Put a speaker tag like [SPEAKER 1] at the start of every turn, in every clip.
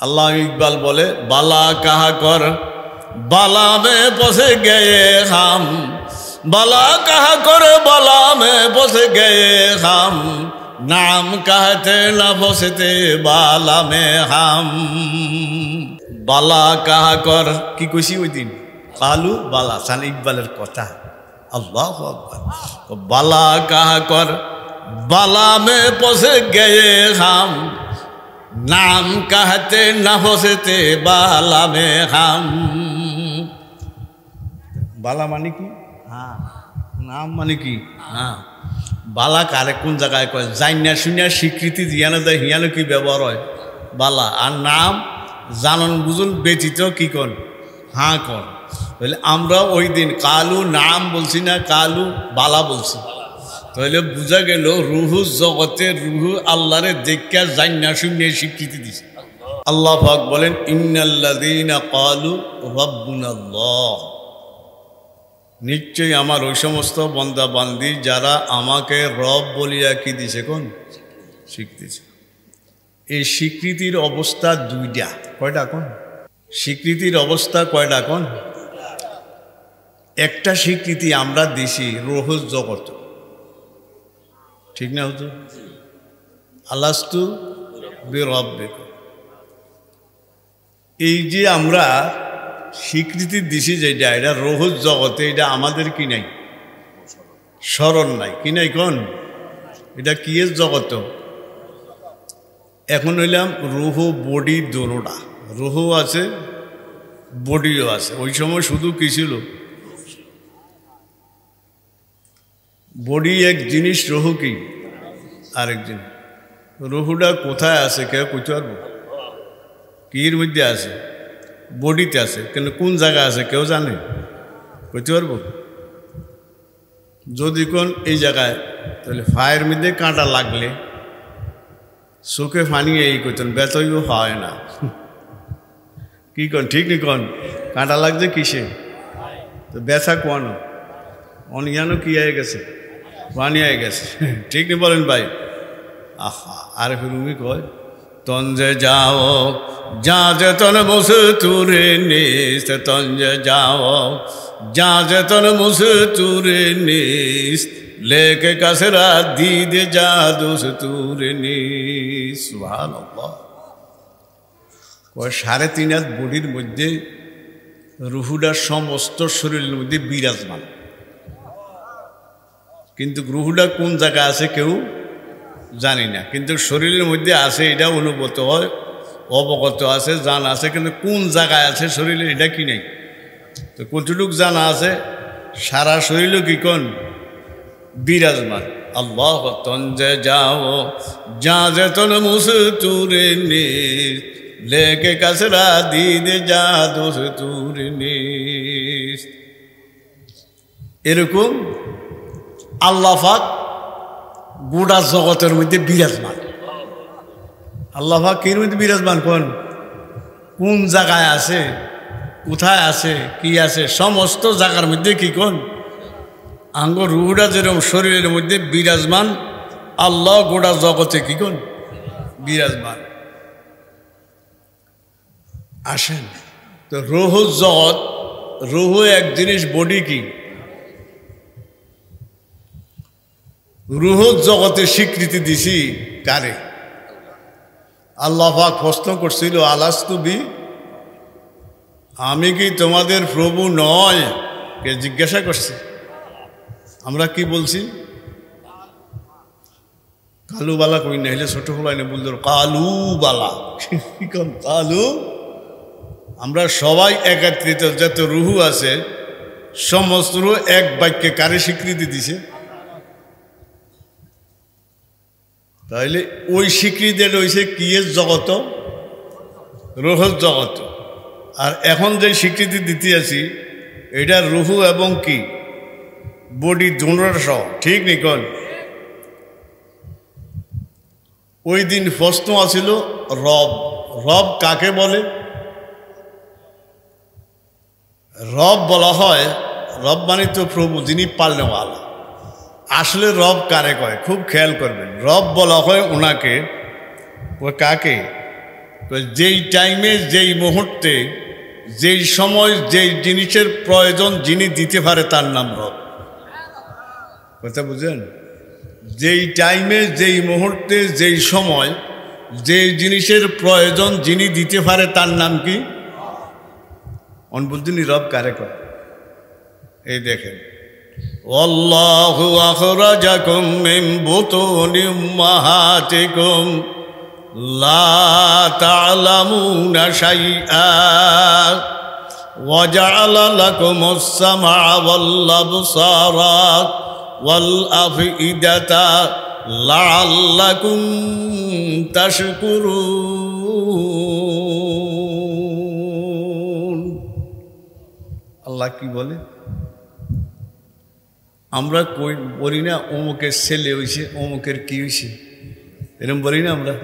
[SPEAKER 1] আল্লাহ ইকবাল বলে বালা কাহা কর বালা মে বসে গয়ে হাম, বালা কাহা কর বালা মে বসে গয়ে হাম, নাম कहते न বসতে বালা মে হাম। বালা কাহা কর কি কইছি ওই দিন, কালু বালা, সান ইকবালের কথা। আল্লাহু আকবার। বালা কাহা কর বালা মে বসে গয়ে হাম, নাম कहते न বসতে বালা মে হাম। বালা মানে কি? হ্যাঁ, নাম মানে কি? হ্যাঁ, বালা কারে কোন জায়গায় কয়, জাইনা শুনিয়া স্বীকৃতি দিয়ানো দেয়, হিয়ানো কি ব্যবহার হয় বালা। আর নাম জানন বুঝুন ব্যতীত কি কন, হ্যাঁ কন। তাহলে আমরা ওই দিন কালু নাম বলছি না, কালু বালা বলছি। তাহলে বোঝা গেল রুহু জগতে রুহু আল্লাহরে দেখা জাইনা শুনিয়ে স্বীকৃতি দিছে। আল্লাহ পাক বলেন ইন্নাল্লাযীনা ক্বালু রাব্বুনাল্লাহ, নিশ্চয়ই আমার ওই সমস্ত বান্দা বান্দি যারা আমাকে রব বলিয়া কি দিছে, কোন স্বীকৃতি। এই স্বীকৃতির অবস্থা দুইটা, কয়টা কোন? স্বীকৃতির অবস্থা কয়টা কোন? একটা স্বীকৃতি আমরা দিছি রুহুল জগত, ঠিক না হুজুর? আলাস্তু বিরাব্বিকুম, এই যে আমরা স্বীকৃতি দিছি যেটা, এটা রুহুল জগতে, এটা আমাদের কি নাই, স্মরণ নাই। কি নাই কোন? এটা কি এর জগত? এখন হইলাম রুহু বডি দোনোটা, রুহু আছে বডিও আছে। ওই সময় শুধু কি ছিল, বডি এক জিনিস, রুহু কি আরেক জিনিস। রুহুটা কোথায় আছে কেউ কইতে পারবো? কির মধ্যে আছে? বডিতে আছে, কিন্তু কোন জায়গায় আছে কেউ জানে? কইতে পারবো? যদি কোন এই জায়গায়, তাহলে ফায়ের মধ্যে কাঁটা লাগলে চোখে ফানি এই করতেন, বেতইও হয় না। কি কন, ঠিক নি কন? কাঁটা লাগছে কিসে? তো ব্যথা কোয়ানো অনিয়ানো কি হয়ে গেছে, পানি হয়ে গেছে, ঠিক নি বলেন ভাই? আহা, আর ফিরুমি কয় তঞ্জে যাও যা যে তন বসে তুরে নিস, তঞ্জে যাও যা যে তন বসে তুরে নিস, লেকে কাসরা দিদে যা দোষ তুরে নিস। সুবহানাল্লাহ। কয় 3.5 হাত বডির মধ্যে রুহুটা সমস্ত শরীরের মধ্যে বিরাজমান, কিন্তু রুহুটা কোন জায়গায় আছে কেউ জানি না, কিন্তু শরীরের মধ্যে আছে, এটা অনুভূত হয়, অবগত আছে, জানা আছে, কিন্তু কোন জায়গায় আছে শরীরে এটা কি নেই। তো কতটুক জানা আছে, সারা শরীরও কি কোন বিরাজমান। আল্লাহ তঞ্জে যাও যা যে তন মুসে তুরে নিস, লেকে কাসরা দিদে যা দোষ তুরে নিস। এরকম আল্লাহ পাক গোটা জগতের মধ্যে বিরাজমান। আল্লাহ পাক কির মধ্যে বিরাজমান? কোন জায়গায় আছে, কোথায় আছে, কি আছে, সমস্ত জায়গার মধ্যে কি কোন আঙ্গ রুহুটা যেরকম শরীরের মধ্যে বিরাজমান, আল্লাহ গোটা জগতে কি কোন বিরাজমান। আসেন তো, রুহু জগৎ, রুহু এক জিনিস, বডি কি? রুহুর জগতের স্বীকৃতি দিছি কারে? আল্লাহ পাক প্রশ্ন করছিল আলাস্তু বি, আমি কি তোমাদের প্রভু নয়? কে জিজ্ঞাসা করছে? আমরা কি বলছি? কালু বালা কই না, হলে ছোট হলাই না, বলল কালু বালা। কি কম কালু? আমরা সবাই একত্রিত, যত রুহু আছে সমস্ত রুহু এক বাক্যে কারে স্বীকৃতি দিছে? তাইলে ওই স্বীকৃতি রয়েছে কি এর জগত? রুহুর জগত। আর এখন যে স্বীকৃতি দিতে আছি, এটা রুহু এবং কি বডি দুটোর সহ, ঠিক নি কোন? ওই দিন প্রশ্ন আছিল রব, রব কাকে বলে? রব বলা হয়, রব মানে তো প্রভু, যিনি পালনেওয়ালা। আসলে রব কারে কয়? খুব খেয়াল করবেন, রব বলা হয় ওনাকে। ও কাকে? যেই টাইমে, যেই মুহূর্তে, যেই সময়, যেই জিনিসের প্রয়োজন যিনি দিতে পারে তার নাম রব। কথা বুঝেন? যেই টাইমে, যেই মুহূর্তে, যেই সময়, যেই জিনিসের প্রয়োজন যিনি দিতে পারে তার নাম কি? বুঝছেন রব কারে কয়? এই দেখেন, আল্লাহু আখরাজাকুম মিন বুতুনি উম্মাহাতিকুম লা তা'লামুনা শাইআ ওয়া জা'আলা লাকুমুস সামআ ওয়াল আবসারা ওয়াল আফইদাতা লা'আল্লাকুম তাশকুরুন। আল্লাহ কি বলে? আমরা কই বলি না অমুকের ছেলে হইছে, অমুকের কি হইছে, এরকম বলি না আমরা?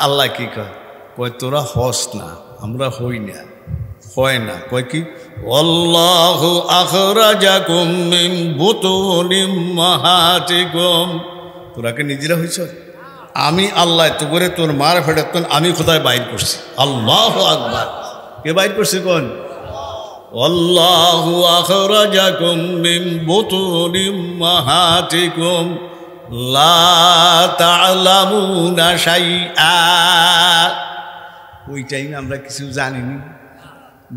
[SPEAKER 1] আল্লাহ কি কয়? কয় তোরা হস না, আমরা হই না, হয় না। কয় কি? আল্লাহু আখরাজাকুম মিন বুতুনি উম্মাহাতিকুম। তোরা কি নিজেরা হইছ? আমি আল্লাহ তো করে তোর মার ফেটাতন আমি কোথায় বাইর করছি? আল্লাহু আকবার। কে বাইর করছে? কোন? আল্লাহু আখরাজাকুম মিন বুতুনি উম্মাহাতিকুম লা তা'লামুনা শাইআ। ওই টাইমে আমরা কিছু জানিনি,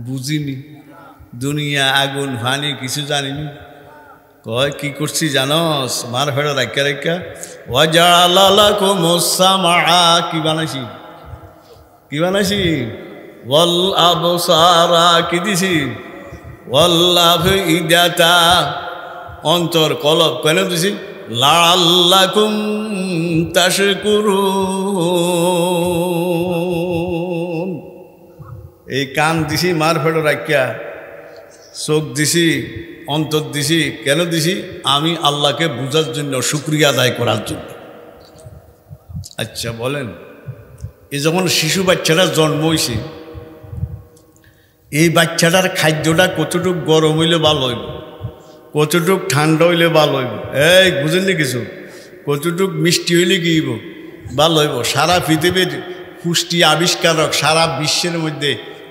[SPEAKER 1] বুঝিনি, দুনিয়া আগুন ফানি কিছু জানিনি। কয় কি করছি জানস? মার ফেড়া রাখা রাখা ওয়া জা'আলা লাকুমুস সামআ। কি বানাইছি? কি বানাইছি? ওয়াল আবসারা। কি দিছি? ওয়াল আফইদাতা। অন্তর, কলব কেন দিছি? লাআল্লাকুম তাশকুরুন। এই কান দিছি মার ফেড়ো রাখিয়া, চোখ দিছি, অন্তর দিছি। কেন দিছি? আমি আল্লাহকে বুঝার জন্য, শুকরিয়া আদায় করার জন্য। আচ্ছা বলেন, এ যখন শিশু বাচ্চাটা জন্ম হয়েছে, এই বাচ্চাটার খাদ্যটা কতটুক গরম হইলে ভালো হইব, কতটুক ঠান্ডা হইলে ভালো হইব? এই বুঝেননি কিছু? কতটুক মিষ্টি হইলে কি হইব? ভালো হইব। সারা পৃথিবীর পুষ্টি আবিষ্কারক, সারা বিশ্বের মধ্যে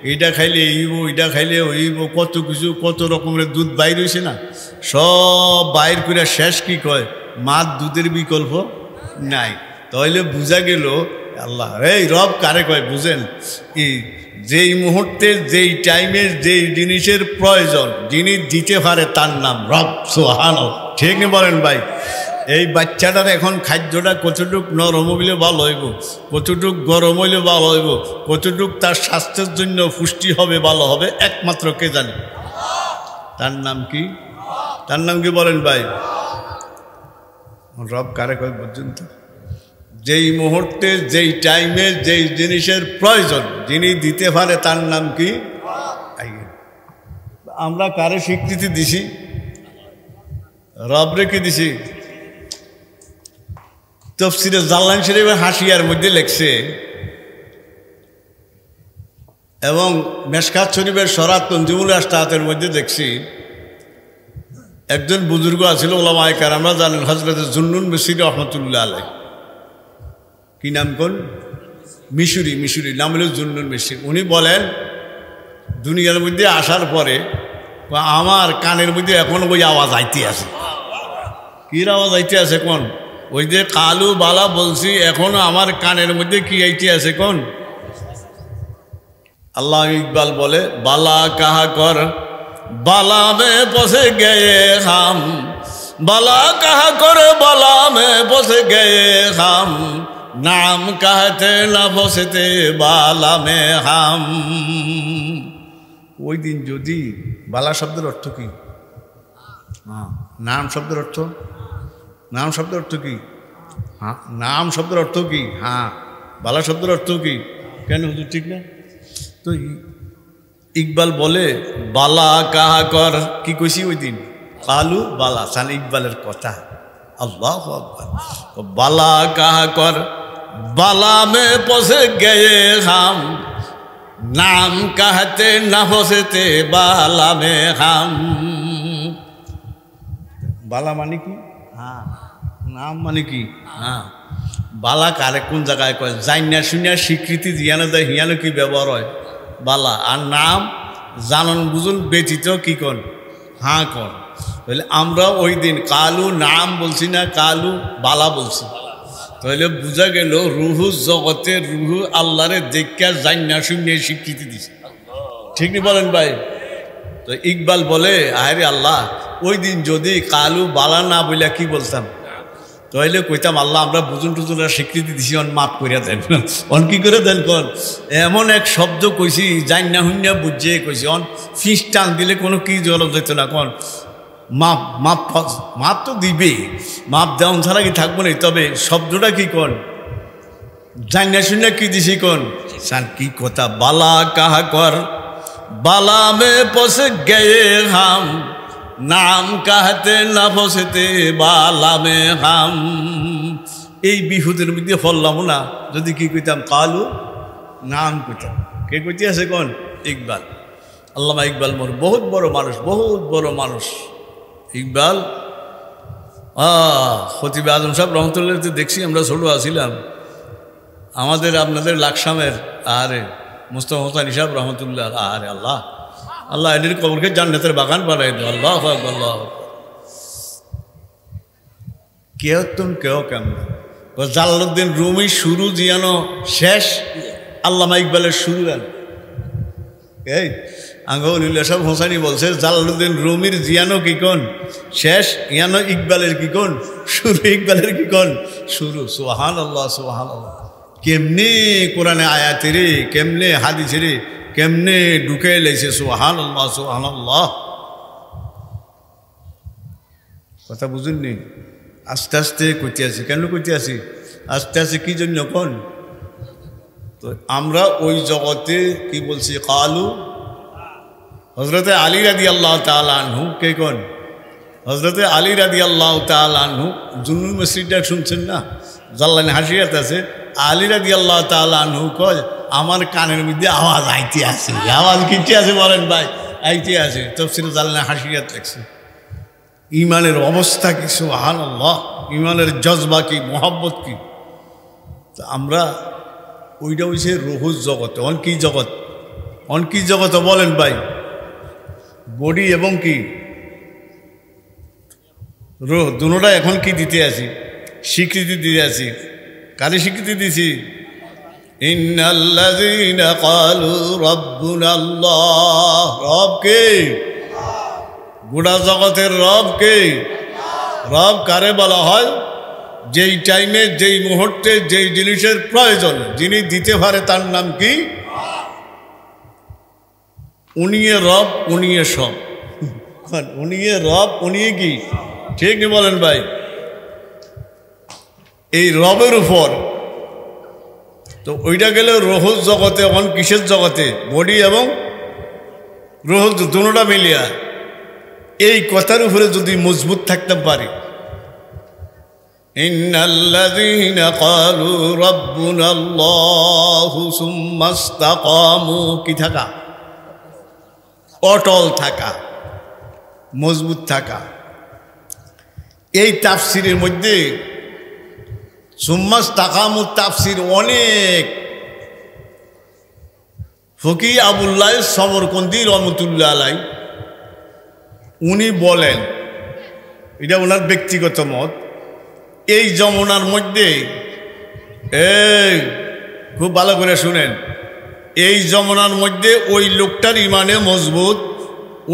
[SPEAKER 1] এইটা খাইলে এইব, এটা খাইলে হইব, কত কিছু, কত রকমের দুধ বাইর হয়েছে না, সব বাইর করে শেষ কি কয়? মার দুধের বিকল্প নাই। তাহলে বুঝা গেল আল্লাহ এই রব কারে কয় বুঝেন? যেই মুহূর্তে, যেই টাইমে, যেই জিনিসের প্রয়োজন যিনি দিতে পারে তার নাম রব। সুবহানাল্লাহ। ঠিক না বলেন ভাই? এই বাচ্চাটার এখন খাদ্যটা কতটুক নরম হইলে ভালো হইব, কতটুক গরম হইলে ভালো হইব, কতটুক তার স্বাস্থ্যের জন্য পুষ্টি হবে, ভালো হবে, একমাত্র কে জানে? তার নাম কি? তার নাম কি বলেন ভাই? রব কারে কয় বুঝছেন তো? যেই মুহূর্তে, যেই টাইমে, যেই জিনিসের প্রয়োজন যিনি দিতে পারে তার নাম কি? আমরা কারে স্বীকৃতি দিছি? রব রেখে দিছি। তাফসীরে জালালাইন শরীফের হাসিয়ার মধ্যে লেখছে এবং মেশকাত শরীফের শরাত তনজিমুল আশতাতের মধ্যে দেখছি, একজন বুজুর্গ আছিল, ওলামায়ে কেরামরা জানেন, হযরত জুন্নুন মিসরি রহমাতুল্লাহ আলাইহি। কি নাম? কোন? মিশরি। মিশরি নাম হলো জুন্নুন মিশরি। উনি বলেন, দুনিয়ার মধ্যে আসার পরে আমার কানের মধ্যে এখন ওই আওয়াজ আইতে আছে। কি আওয়াজ আইতে আছে? কোন? ওই যে কালু বালা বলছি, এখনো আমার কানের মধ্যে কি আইতে আছে? কোন? আল্লাহ ইকবাল বলে, বালা কাহা কর বালা মে বসে গয়ে হাম, বালা কাহা করে বালা মে বসে গয়ে হাম, নাম কাহতে না বসেতে বালা মে হাম। ওই দিন যদি, বালা শব্দের অর্থ কি? নাম শব্দের অর্থ? নাম শব্দের অর্থ কি? হ্যাঁ, নাম শব্দের অর্থ কি? হ্যাঁ, বালা শব্দের অর্থ কি? কেন হুজুর ঠিক না? তো ইকবাল বলে, বালা কাহা কর। কি কইছি ওই দিন? কালু বালা। সান ইকবালের কথা। আল্লাহু আকবার। বালা কাহা কর বালা মে পসে গয়ে হাম, নাম কাহতে না ফসেতে বালা মে হাম। বালা মানে কি? হ্যাঁ, নাম মানে কি? হ্যাঁ, বালা কারে কোন জায়গায় কয় জাইনা শুনিয়া স্বীকৃতি দিয়ানো দেয়, হিয়ানো কি ব্যবহার হয় বালা। আর নাম জানন বুঝুন ব্যতীত কি কন? হ্যাঁ কন। তাহলে আমরা ওই দিন কালু নাম বলছি না, কালু বালা বলছি। তাহলে বোঝা গেল রুহু জগতে রুহু আল্লাহরে দেখা জাইনা শুনিয়ে স্বীকৃতি দিছে। ঠিক নি বলেন ভাই? তো ইকবাল বলে আরে আল্লাহ, ওই দিন যদি কালু বালা না বইলা কি বলতাম, তাহলে কইতাম আল্লাহ আমরা বুঝুন টুজুন স্বীকৃতি দিছি, অন মাফ করিয়া দেন। অন কি করে দেন কন? এমন এক শব্দ কইছি জাইনা হুইনা বুঝে কইছি, অন ফিস টান দিলে কোনো কি জল যেত না। কন মাপ মাপ মাপ তো দিবে, মাপ দেওয়ান ছাড়া কি থাকবো না। তবে শব্দটা কি কন? জাইনা শুনে কি দিছি কন? সান কি কথা বালা কাহা কর, বালা মে পসে গয়ে হাম, নাম কাহাতে না ফসেতে বালা মে হাম। এই বিহুদের মধ্যে ফললাম না যদি কি কইতাম কালু নাম কইতাম। কে কইতে আছে কোন? ইকবাল। আল্লামা ইকবাল মোর বহুত বড় মানুষ, বহুত বড় মানুষ ইকবাল। খতিব আজম সাহেব রহমতুল্লাহ দেখছি, আমরা ছোটো আসিলাম, আমাদের আপনাদের লাকসামের আরে মুস্তফা হোসেন সাহেব রহমতুল্লাহ, আরে আল্লাহ আল্লাহ এদের কবরকে জান্নাতের বাগান বানাই দো। আল্লাহ আল্লাহ। কেউ তুমি কেউ কেমন জালালউদ্দিন রুমি শুরু জিয়ানো শেষ আল্লামা ইকবালের শুরু। এই আঙ্গুল্লাহ সাহেব হোসানি বলছে জালালউদ্দিন রুমির জিয়ানো কি কোন শেষ, ইয়ানো ইকবালের কি কোন শুরু, ইকবালের কি কোন শুরু। সুবহানাল্লাহ সুবহানাল্লাহ। কেমনে কোরআনে আয়াতে রে, কেমনে হাদিসে রে, কেমনে ঢুকে লেছে। সুবহানাল্লাহ সুবহানাল্লাহ। কথা বুঝুননি? আস্তে আস্তে কইতে আছি। কেন কইতে আছি আস্তে আস্তে? কি জন্য কোন? তো আমরা ওই জগতে কি বলছি কালু। হজরতে আলী রাদিয়াল্লাহু তাআলা আনহু কে কোন? হজরতে আলী রাদিয়াল্লাহু তাআলা আনহু জুনুন মসজিদটা শুনছেন না? জাল্লানি হাসিয়াত আছে। আলী রাদিয়াল্লাহু তাআলা আনহু কয় আমার কানের মধ্যে আওয়াজ আইতে আছে। আওয়াজ কিনতে আছে বলেন ভাই? আইতে আছে। তাফসীরে জাল্লানি হাসিয়াত লেখছে। ইমানের অবস্থা কি! সুবহানাল্লাহ। ইমানের জজবা কি, মোহাব্বত কি! তো আমরা ওইটা হইছে রুহুর জগৎ। অন কি জগৎ? অন কি জগৎ বলেন ভাই? বডি এবং কি রুহ দুটোটা এখন কি দিতে আছি? স্বীকৃতি দিতে আছি। কারে স্বীকৃতি দিছি? ইন্নাল্লাযীনা ক্বালু রাব্বুনাল্লাহ। রব কে? গোটা জগতের রব কে? রব কারে বলা হয়? যেই টাইমে, যেই মুহূর্তে, যেই জিনিসের প্রয়োজন যিনি দিতে পারে তার নাম কি? উনিয়ে রব, উনিয়ে সব। উনিয়ে রব, উনিয়ে কি? ঠিক নি বলেন ভাই? এই রবের উপর তো ওইটা গেলে রুহুর জগতে। এখন কিসের জগতে? বডি এবং রুহ দুটোটা মিলিয়া। এই কথার উপরে যদি মজবুত থাকতে পারি, ইন্নাল্লাযীনা ক্বালু রাব্বুনাল্লাহু সুম্মা ইসতাকামু, কি থাকা? অটল থাকা, মজবুত থাকা। এই তাফসিরের মধ্যে সুম্মা ইসতাকামু তাফসির অনেক। ফকি আবুল্লাহ সমরকন্দি রহমতুল্লাহ আলাই উনি বলেন, এটা ওনার ব্যক্তিগত মত, এই যমুনার মধ্যে, এই খুব ভালো করে শুনেন, এই যমুনার মধ্যে ওই লোকটার ইমানে মজবুত,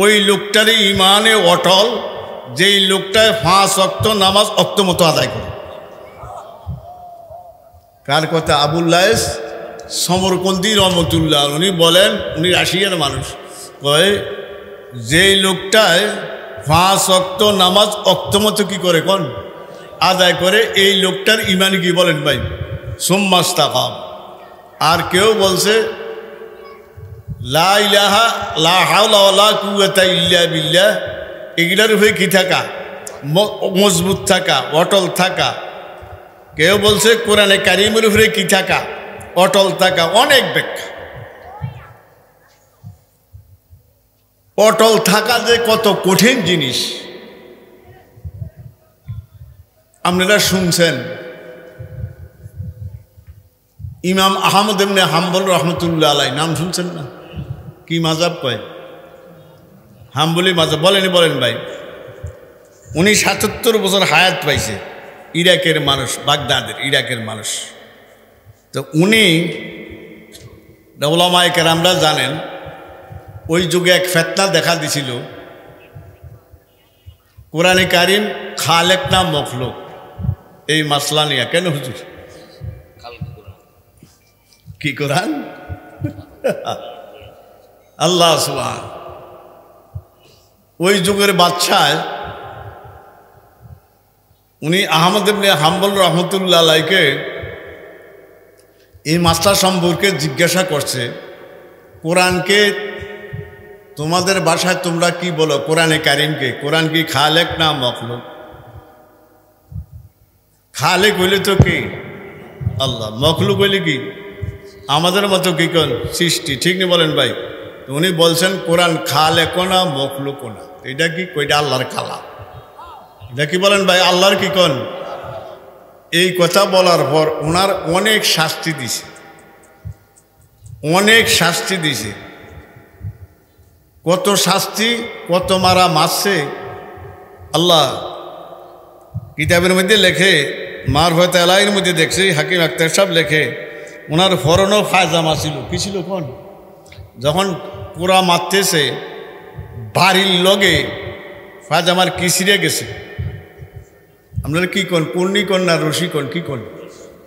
[SPEAKER 1] ওই লোকটার ইমানে অটল, যেই লোকটায় 5 ওয়াক্ত নামাজ ওয়াক্ত মতো আদায় করে। কার কথা? আবুল্লাহ সমরকন্দি রহমতুল্লাহ। উনি বলেন, উনি রাশিয়ার মানুষ, কয় যেই লোকটায় 5 ওয়াক্ত নামাজ ওয়াক্ত মতো কি করে কোন আদায় করে, এই লোকটার ইমান কি বলেন ভাই? সুম্মা ইসতাকাম। আর কেউ বলছে লা ইলাহা লা হাওলা ওয়ালা কুওয়াতা ইল্লা বিল্লাহ। এগুলার উপরে কি থাকা? মজবুত থাকা, অটল থাকা। কেউ বলছে কোরআনে কারিমের উপরে কি থাকা? অটল থাকা। অনেক ব্যাখ্যা। অটল থাকা যে কত কঠিন জিনিস, আপনারা শুনছেন ইমাম আহমদ ইবনে হাম্বল রহমতুল্লাহ আলাই, নাম শুনছেন না? কি মাযহাব কয়? হাম্বলি মাযহাব। বলেন ভাই। উনি ৭৭ বছর হায়াত পাইছে, ইরাকের মানুষ, বাগদাদের ইরাকের মানুষ। তো উনি উলামায়ে কেরামরা জানেন ওই যুগে এক ফিতনা দেখা দিছিল, কোরআনে কারিম খালেক না মখলুক, এই মাসলা নিয়ে। কেন হুজুর? কি কোরআন? আল্লাহ সুবহান। ওই যুগের বাদশাহ উনি আহমদ ইবনে হাম্বল রহমতুল্লাহ আলাইকে এই মাসলা সম্পর্কে জিজ্ঞাসা করছে, কোরআনকে তোমাদের ভাষায় তোমরা কি বলো? কোরআনে কারিমকে কোরআন কি খালেক না মখলুক? খালেক হইলে তো কি আল্লাহ, মখলুক হইলে কি আমাদের মতো কি কোন সৃষ্টি, ঠিক নি বলেন ভাই? উনি বলছেন কোরআন খালেক না মখলুক না। এটা কি? কইটা আল্লাহর খালা। এটা কি বলেন ভাই? আল্লাহর কি কোন? এই কথা বলার পর ওনার অনেক শাস্তি দিছে, অনেক শাস্তি দিছে। কত শাস্তি, কত মারা মারছে আল্লাহ কিতাবের মধ্যে লেখে, মারফাতে আলাইয়ের মধ্যে দেখছি, হাকিম আখতার সাহেব লেখে ওনার ফরনও ফায়জামা ছিল। কি ছিল কোন? যখন পুরা মারতেছে বাড়ির লগে ফায়জামার কি ছিঁড়ে গেছে। আপনারা কি কোন? পূর্ণি কোন না রশি কোন? কি কোন?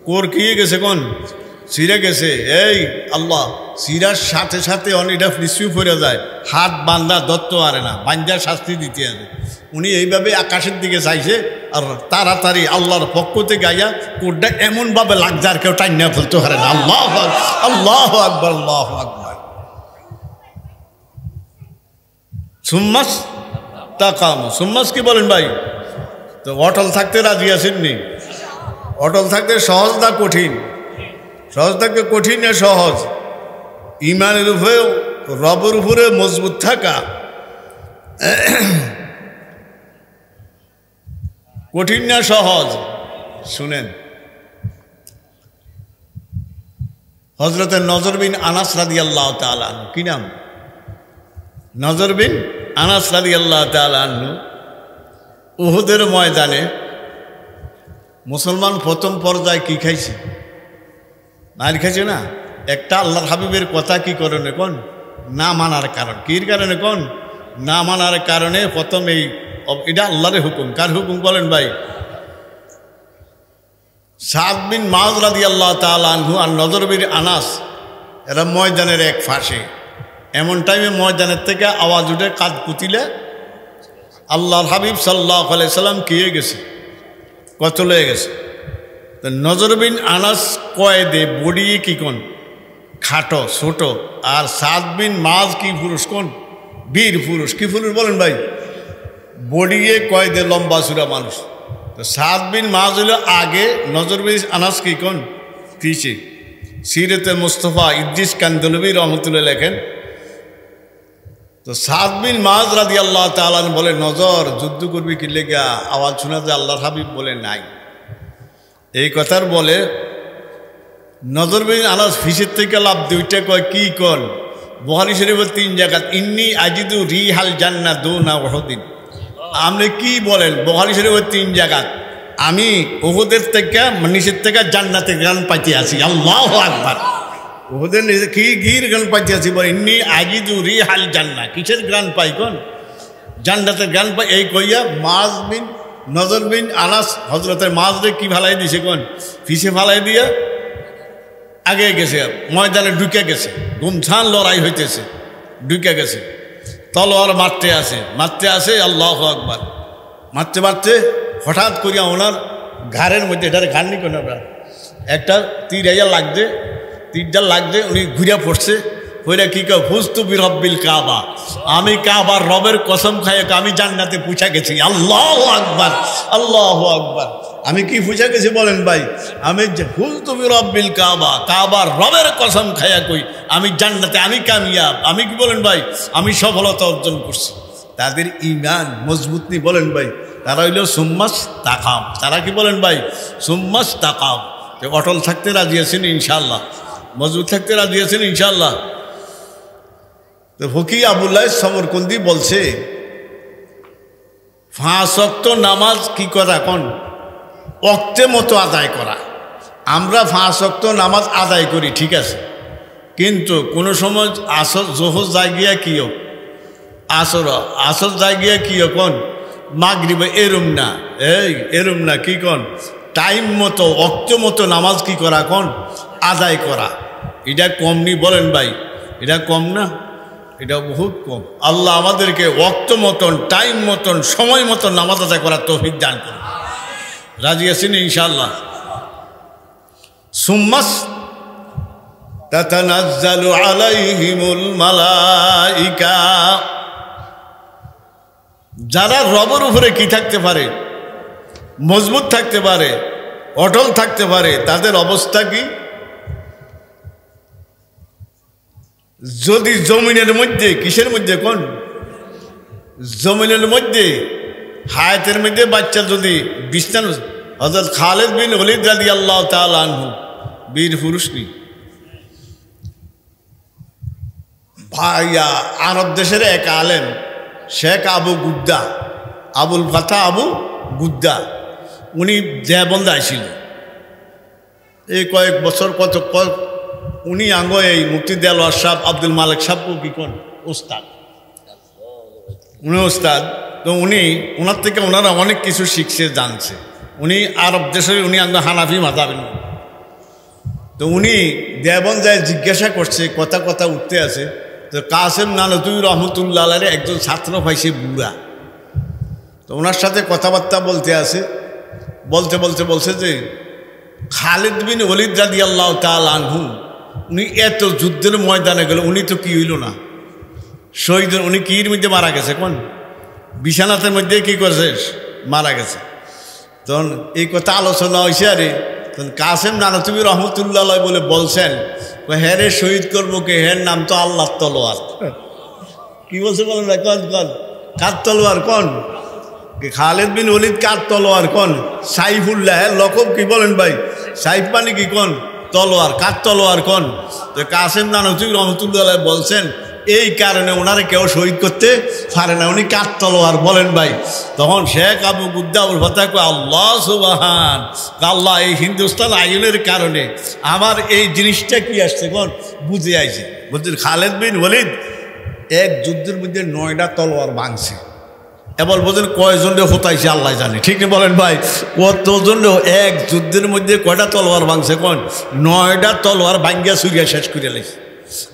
[SPEAKER 1] কোর কি গেছে কোন? ছিঁড়ে গেছে। এই আল্লাহ, সিরার সাথে সাথে অনেকটা ফ্রিসিউ পড়ে যায়, হাত বান্ধা দত্ত আরে না, বান্ধার শাস্তি দিতে আছে। উনি এইভাবে আকাশের দিকে চাইছে আর তাড়াতাড়ি আল্লাহর পক্ষ থেকে গাইয়া কোরটা এমনভাবে লাগছে আর কেউ টাইনা ফেলতে পারে না। আল্লাহ আল্লাহ আকবার, আল্লাহ আকবার। সুম্মাস তাকাম, সুম্মাস কি বলেন ভাই? তো অটল থাকতে রাজি আছেন নি? অটল থাকতে সহজ না কঠিন? সহজ থাকতে কঠিন না সহজ? ইমানের উপরে, রবের উপরে মজবুত থাকা কঠিন না সহজ? শুনেন, হযরতে নজর বিন আনাস রাদিয়াল্লাহু তাআলা আনহু, কি নাম? নজর বিন আনাস রাদিয়াল্লাহু তাআলা আনহু উহুদের ময়দানে মুসলমান প্রথম পর্যায়ে কি খাইছে? মার খাইছে না? একটা আল্লাহর হাবিবের কথা কি কারণে কোন? না মানার কারণ। কির কারণে কোন? না মানার কারণে প্রথম এই, এটা আল্লাহর হুকুম। কার হুকুম বলেন ভাই? সাদ বিন মুআয রাদিয়াল্লাহু তাআলা আনহু আর নজর বিন আনাস এরা ময়দানের এক ফাঁসে। এমন টাইমে ময়দানের থেকে আওয়াজ উঠে কাঁধ পুতিলে আল্লাহর হাবিব সাল্লাল্লাহু আলাইহি সাল্লাম কিয়ে গেছে, কতল হয়ে গেছে। তো নজর বিন আনাস কয়েদে বডিয়ে কি কোন? খাটো ছোট। আর সাদ বিন মুআয কি পুরুষ কোন? বীর পুরুষ। কি পুরুষ বলেন ভাই? বডিয়ে কয়েদে লম্বা চূড়া মানুষ। তো সাদ বিন মুআয হলো আগে, নজর বিন আনাস কি কোন? পিছে। সিরাতে মুস্তাফা ইদ্রিস কান্দলবী রহমতুল্লাহ লেখেন, তো সাদ বিন মুআয রাদিয়াল্লাহু তাআলা বলে, নজর যুদ্ধ করবি কি লেগা? আওয়াজ শোনা যায় আল্লাহর হাবিব বলে নাই। এই কথার বলে নজর বিন আনাস ফিসের থেকে লাভ দুইটা কয় কি কোন? বুখারী শরীফের 3 জায়গা, ইন্নী আজিদু রিহাল জান্নাহ দুনা উহুদিন। আপনি কি বলেন? বুখারী শরীফের 3 জায়গা, আমি উহুদের থেকে নিচের থেকে জান্নাতের গান পাইতে আছি। আল্লাহু আকবার। উহুদের নিচে কি গির গান পাইতে আছি? বলে ইন্নী আজিদু রিহাল জান্নাহ। কিসের গান পাই কোন? জান্নাতের গান পাই। এই কইয়া মুআয বিন নজর বিন আনাস হযরতের মুআযকে কি ফালাই দিছে কোন? পিছে ফালাই দিয়া আগে গেছে, ময়দানে ঢুকে গেছে, গুমছান লড়াই হইতেছে, ঢুকে গেছে, তলোয়ার মারতে আসে। আল্লাহু আকবার। মারতে মারতে হঠাৎ করিয়া ওনার ঘাড়ের মধ্যে, এটার ঘাড় নি কোন একটা তীর আইয়া লাগছে, তীরটা লাগছে, উনি ঘুরিয়া পড়ছে। হইরা কি কয়? ফুজতু বিরব্বিল কাবা, আমি কাবার রবের কসম খাইয়া আমি জান্নাতে পৌঁছা গেছি। আল্লাহু আকবার, আল্লাহু আকবার। আমি কি পৌঁছা গেছি বলেন ভাই? আমি ফুজতু বিরব্বিল কাবা, কাবার রবের কসম খাইয়া কই আমি জান্নাতে, আমি কামিয়াব। আমি কি বলেন ভাই? আমি সফলতা অর্জন করছি। তাদের ঈমান মজবুত নি বলেন ভাই? তারা হইল সুম্মাস তাকাম। তারা কি বলেন ভাই? সুম্মাস তাকাম। অটল থাকতে রাজি আছেন ইনশাআল্লাহ, মজবুত থাকতে রাজি আছেন ইনশাআল্লাহ। তো ফকি আবুল্লাহ সমরকন্দি বলছে 5 ওয়াক্ত নামাজ কি করা কোন ওয়াক্তে মতো আদায় করা। আমরা 5 ওয়াক্ত নামাজ আদায় করি, ঠিক আছে, কিন্তু কোনো সময় আসর জোহর জায়গিয়া কি হোক, আসর জায়গিয়া কি কোন মাগরিবে এরম না, এরম না, কি কোন টাইম মতো ওয়াক্ত মতো নামাজ কি করা কোন আদায় করা। এটা কম নি বলেন ভাই? এটা কম না? এটা বহুত কম। আল্লাহ আমাদেরকে ওয়াক্ত মতন, টাইম মতন, সময় মতন নামাজ আদায় করার তৌফিক দান করুন। রাজি আছেন ইনশাআল্লাহ? সুম্মাস তাতানাজ্জালু আলাইহিমুল মালাইকা। যারা রবের উপরে কি থাকতে পারে, মজবুত থাকতে পারে, অটল থাকতে পারে, তাদের অবস্থা কি? যদি জমিনের মধ্যে, কিসের মধ্যে কোন জমিনের মধ্যে, হায়াতের মধ্যে বাচ্চা যদি বিছান, হযরত খালিদ বিন ওলীদ রাদিয়াল্লাহু তাআলা আনহু বীর পুরুষ নি, ভাইয়া আরব দেশের এক আলেম শেখ আবু গুদ্দা, আবুল ফাতা আবু গুদ্দা, উনি দেওবন্দায় ছিল এই কয়েক বছর, উনি আঙ্গ এই মুফতি দেলোয়ার সাহেব, আব্দুল মালিক সাহেব কি কোন ওস্তাদ, উনি ওস্তাদ। তো উনি ওনার থেকে ওনারা অনেক কিছু শিখছে, জানছে। উনি আরব দেশে, উনি আঙ্গ হানাফি মাযহাবের। তো উনি দেওবন্দায় জিজ্ঞাসা করছে, কথা উঠতে আছে। তো কাসেম নানতুবি রহমতুল্লাহ আলাইহির একজন ছাত্র পাইছে বুড়া। তো ওনার সাথে কথাবার্তা বলতে আছে, বলছে যে খালিদ বিন ওলীদ রাদিয়াল্লাহু তাআলা আনহু উনি এত যুদ্ধের ময়দানে গেল, উনি তো কি হইল না শহীদ, উনি কির মধ্যে মারা গেছে, কোন বিছানাতের মধ্যে কি করছে, মারা গেছে। তখন এই কথা আলোচনা হয়েছে। আরে তখন কাসেম নানতুবি রহমতুল্লাহ আলাইহি বলে বলছেন, হ্যাঁ রে শহীদ করবো কে, হ্যাঁ নাম তো আল্লাহর তলোয়ার। কি বলছে বলেন ভাই? কোন কার তলোয়ার? কোন খালিদ বিন ওলীদ কার তলোয়ার? কোন সাইফুল্লাহ, হ্যাঁ লকব কি বলেন ভাই? সাইফ মানে কি কোন তলোয়ার, কার তলোয়ার? কোন তো কাসেম নানতুবি রহমতুল্লাহ আলাইহি বলছেন এই কারণে ওনারে কেউ শহীদ করতে পারে না, উনি কার তলোয়ার বলেন ভাই? তখন শেখ আবু গুদ্দা আবুল ফাতা কয়, আল্লাহ সুবহান, আল্লাহ এই হিন্দুস্তান আইনের কারণে আমার এই জিনিসটা কি আসছে কোন বুঝে আইছে। বলছেন খালিদ বিন ওলীদ এক যুদ্ধের মধ্যে 9টা তলোয়ার ভাঙছে। এবার বলছেন কয়জন হতাইছে আল্লাহ জানে, ঠিক না বলেন ভাই? কতজন এক যুদ্ধের মধ্যে কয়টা তলোয়ার ভাঙছে? কোন 9টা তলোয়ার ভাঙ্গিয়া ছুরিয়া শেষ করে লেছে।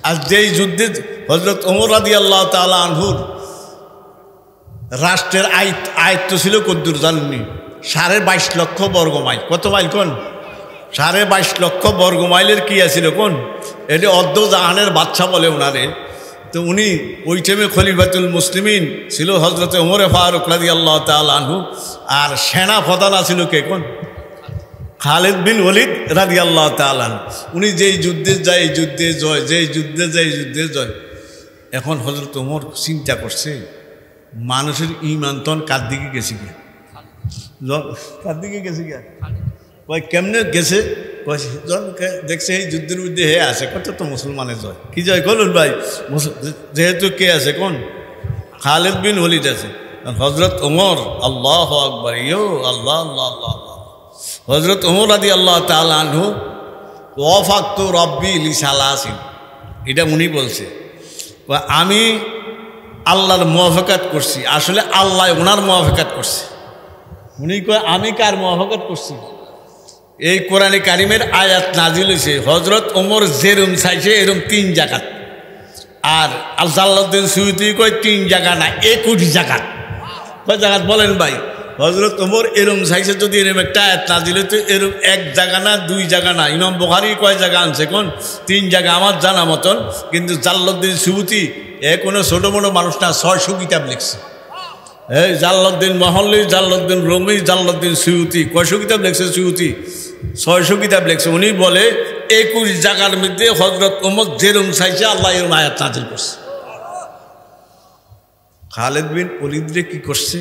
[SPEAKER 1] আর যেই যুদ্ধে হযরত ওমর রাদিয়াল্লাহু তাআলা আনহুর রাষ্ট্রের আয়ত্ত ছিল কদ্দুর জানেননি? 22.5 লক্ষ বর্গ মাইল। কত মাইল? কোন 22.5 লক্ষ বর্গ মাইলের কি আছিল কোন, এটি অর্ধ জাহানের বাদশা বলে ওনারে। তো উনি ওই টাইমে খলিফাতুল মুসলিমিন ছিল হযরত ওমর ফারুক রাদিয়াল্লাহু তাআলা আনহু, আর সেনা প্রধান ছিল কে কোন খালিদ বিন ওলীদ রাদিয়াল্লাহু তাআলা। উনি যেই যুদ্ধে যায় এই যুদ্ধে জয়, যেই যুদ্ধে যায় এই যুদ্ধে জয়। এখন হযরত ওমর চিন্তা করছে মানুষের ঈমান তখন কার দিকে গেছে গিয়া, কার দিকে গেছে গিয়া, কয় কেমনে গেছে, দেখছে এই যুদ্ধের মধ্যে হে আছে, কত তো মুসলমানের জয়। কি জয় বলুন ভাই? যেহেতু কে আছে কোন খালিদ বিন ওলীদ আছে। হযরত ওমর, আল্লাহু আকবার, ইয়ো আল্লাহ আল্লাহ আল্লাহ, হযরত ওমর রাদিয়াল্লাহু তাআলা আনহু ওয়াফাকতু রব্বি লিসালাসিন, এটা উনি বলছে আমি আল্লাহর মুওয়াফাকাত করছি। আসলে আল্লাহ ওনার মুওয়াফাকাত করছে। উনি কয় আমি কার মুওয়াফাকাত করছি? এই কোরআনে কারিমের আয়াত নাজিল হয়েছে, হযরত ওমর যেরম চাইছে এরম 3 জায়গা। আর জালালউদ্দিন সুয়ুতী কয় 3 জায়গা না, 21 জায়গা। কয় জায়গা বলেন ভাই? হযরত ওমর এরম চাইছে, যদি এরম একটা আয়াত নাজিল হতো, এরম 1 জায়গা না 2 জায়গা না। ইমাম বুখারী কয় জায়গা আনছে? কোন 3 জায়গা আমার জানা মতন। কিন্তু জালালউদ্দিন সুয়ুতী কোনো ছোটো মোটো মানুষ না, 600 কিতাব লিখছে। এই Jalaluddin Mahalli, Jalaluddin Rumi, Jalaluddin Suyuti কয়শো কিতাব লিখছে? সুয়ুতী 600 কিতাব লিখছে। উনি বলে 21 জায়গার মধ্যে হযরত ওমর যেরম চাইছে আল্লাহ এরম আয়াত নাজিল করছে। খালিদ বিন ওলীদ কি করছে?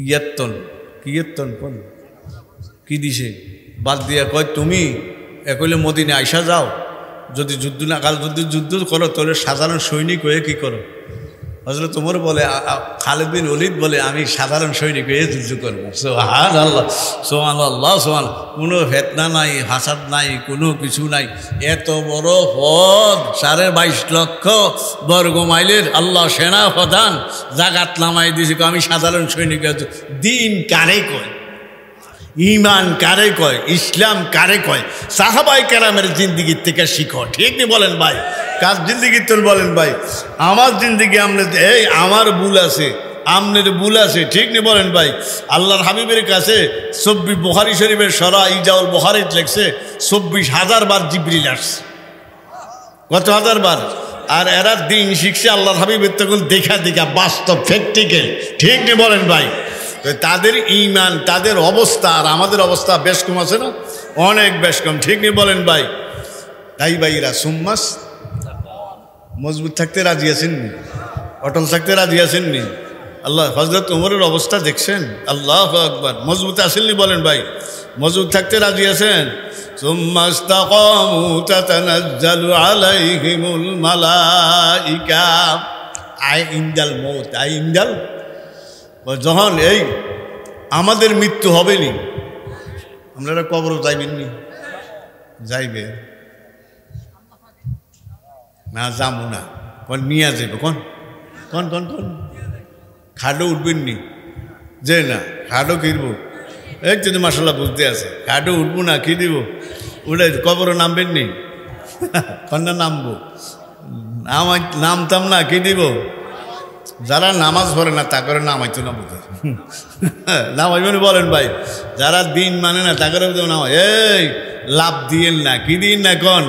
[SPEAKER 1] ইয়াত্তন কিয়ত্তন কোন কি দিছে বাদ দিয়া কয় তুমি একলে মদিনে আইসা যাও, যদি যুদ্ধ না কাল যদি যুদ্ধ করো তাহলে সাধারণ সৈনিক হয়ে কি করো। হযরত ওমর বলে, খালিদ বিন ওলীদ বলে, আমি সাধারণ সৈনিক হয়ে যুদ্ধ করবো। সুবহানাল্লাহ সুবহানাল্লাহ সুবহান। কোনো ফিতনা নাই, হাসাদ নাই, কোনো কিছু নাই। এত বড় পদ 22.5 লক্ষ বর্গ মাইলের আল্লাহ সেনা প্রধান জাগাত নামাই দিয়েছে, আমি সাধারণ সৈনিক। দিন কারে কয়, ইমান কারে কয়, ইসলাম কারে কয়? সাহাবায়ে কেরামের জিন্দিগির থেকে শিখো, ঠিক নি বলেন ভাই? কার জিন্দিগির তোর বলেন ভাই? আমার জিন্দিগি আমনে, এই আমার ভুল আছে, আমনের ভুল আছে, ঠিক নি বলেন ভাই? আল্লাহর হাবিবের কাছে 24 বুখারী শরীফের সরা ইজাউল বুখারী লেখছে 24,000 বার জিবরিল আসছে। কত হাজার বার? আর এরা দিন শিখছে আল্লাহর হাবিবের তখন দেখা দেখা, বাস্তব প্র্যাকটিক্যাল, ঠিক নি বলেন ভাই? তাদের ইমান, তাদের অবস্থা আর আমাদের অবস্থা বেশ কম আছে না? অনেক বেশ কম, ঠিক নি বলেন ভাই? তাই ভাইরা সুম্মাস মজবুত থাকতে রাজি আছেন নি? অটল থাকতে রাজি আছেন নি? আল্লাহ হযরত ওমরের অবস্থা দেখছেন, আল্লাহু আকবার। মজবুত আসেননি বলেন ভাই? মজবুত থাকতে রাজি আছেন? সুম্মাস্তাকামু তাতানাজ্জালু আলাইহিমুল মালাইকা আই ইনদাল মউত, আই ইনদাল, যখন এই আমাদের মৃত্যু হবে নি, আপনারা কবর যাইবেন নি? যাইবে না? যাবো না, কোন নিয়ে যাবে, কোন কোন কোন কোন খাডো উঠবেন নি? যে না খাডো কিনবো, এই যদি মাসাল্লাহ বুঝতে আছে, খাডো উঠবো না, কি দিব? উঠে কবরও নামবেন নি? কন্যা নামবো, নামতাম না, কি দিব? যারা নামাজ পড়ে না তা করে নামাইতো না, বুঝে নামাইবেন বলেন ভাই? যারা দিন মানে না তা করে নামাই। এই লাভ দিয়েন না, কি দিন না, কোন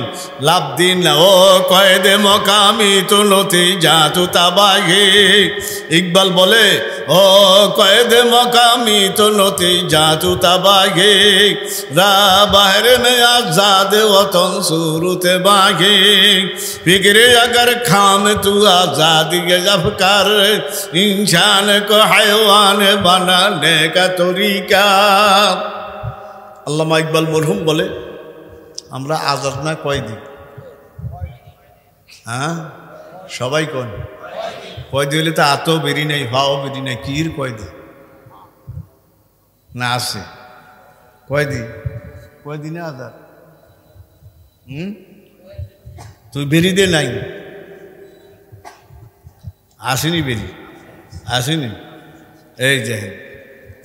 [SPEAKER 1] লাভ দিন না। ও কয়েদে মকামি তো নতি যা তু তাবাগে, ইকবাল বলে, ও কয়েদে মকামি তো নতি যা তু তাবাগে, রা বাহরে মে আজাদ ওতন সুরতে বাগে, ফিকরে अगर खाम तू आजादी के अफकार, इंसान को हैवान बनाने का तरीका। আল্লামা ইকবাল মরহুম বলে, আমরা আজাদ না কয়েদি? হ্যাঁ সবাই কোন কয়েদি হইলে তো আতো বেরি নাই, ভাও বেরি নাই, কির কয়েদি না আছে? কয়েদি, কয়েদি না আজাদ? তুই বেরিয়ে নাই, আসেনি বেরি, আসেনি। এই যে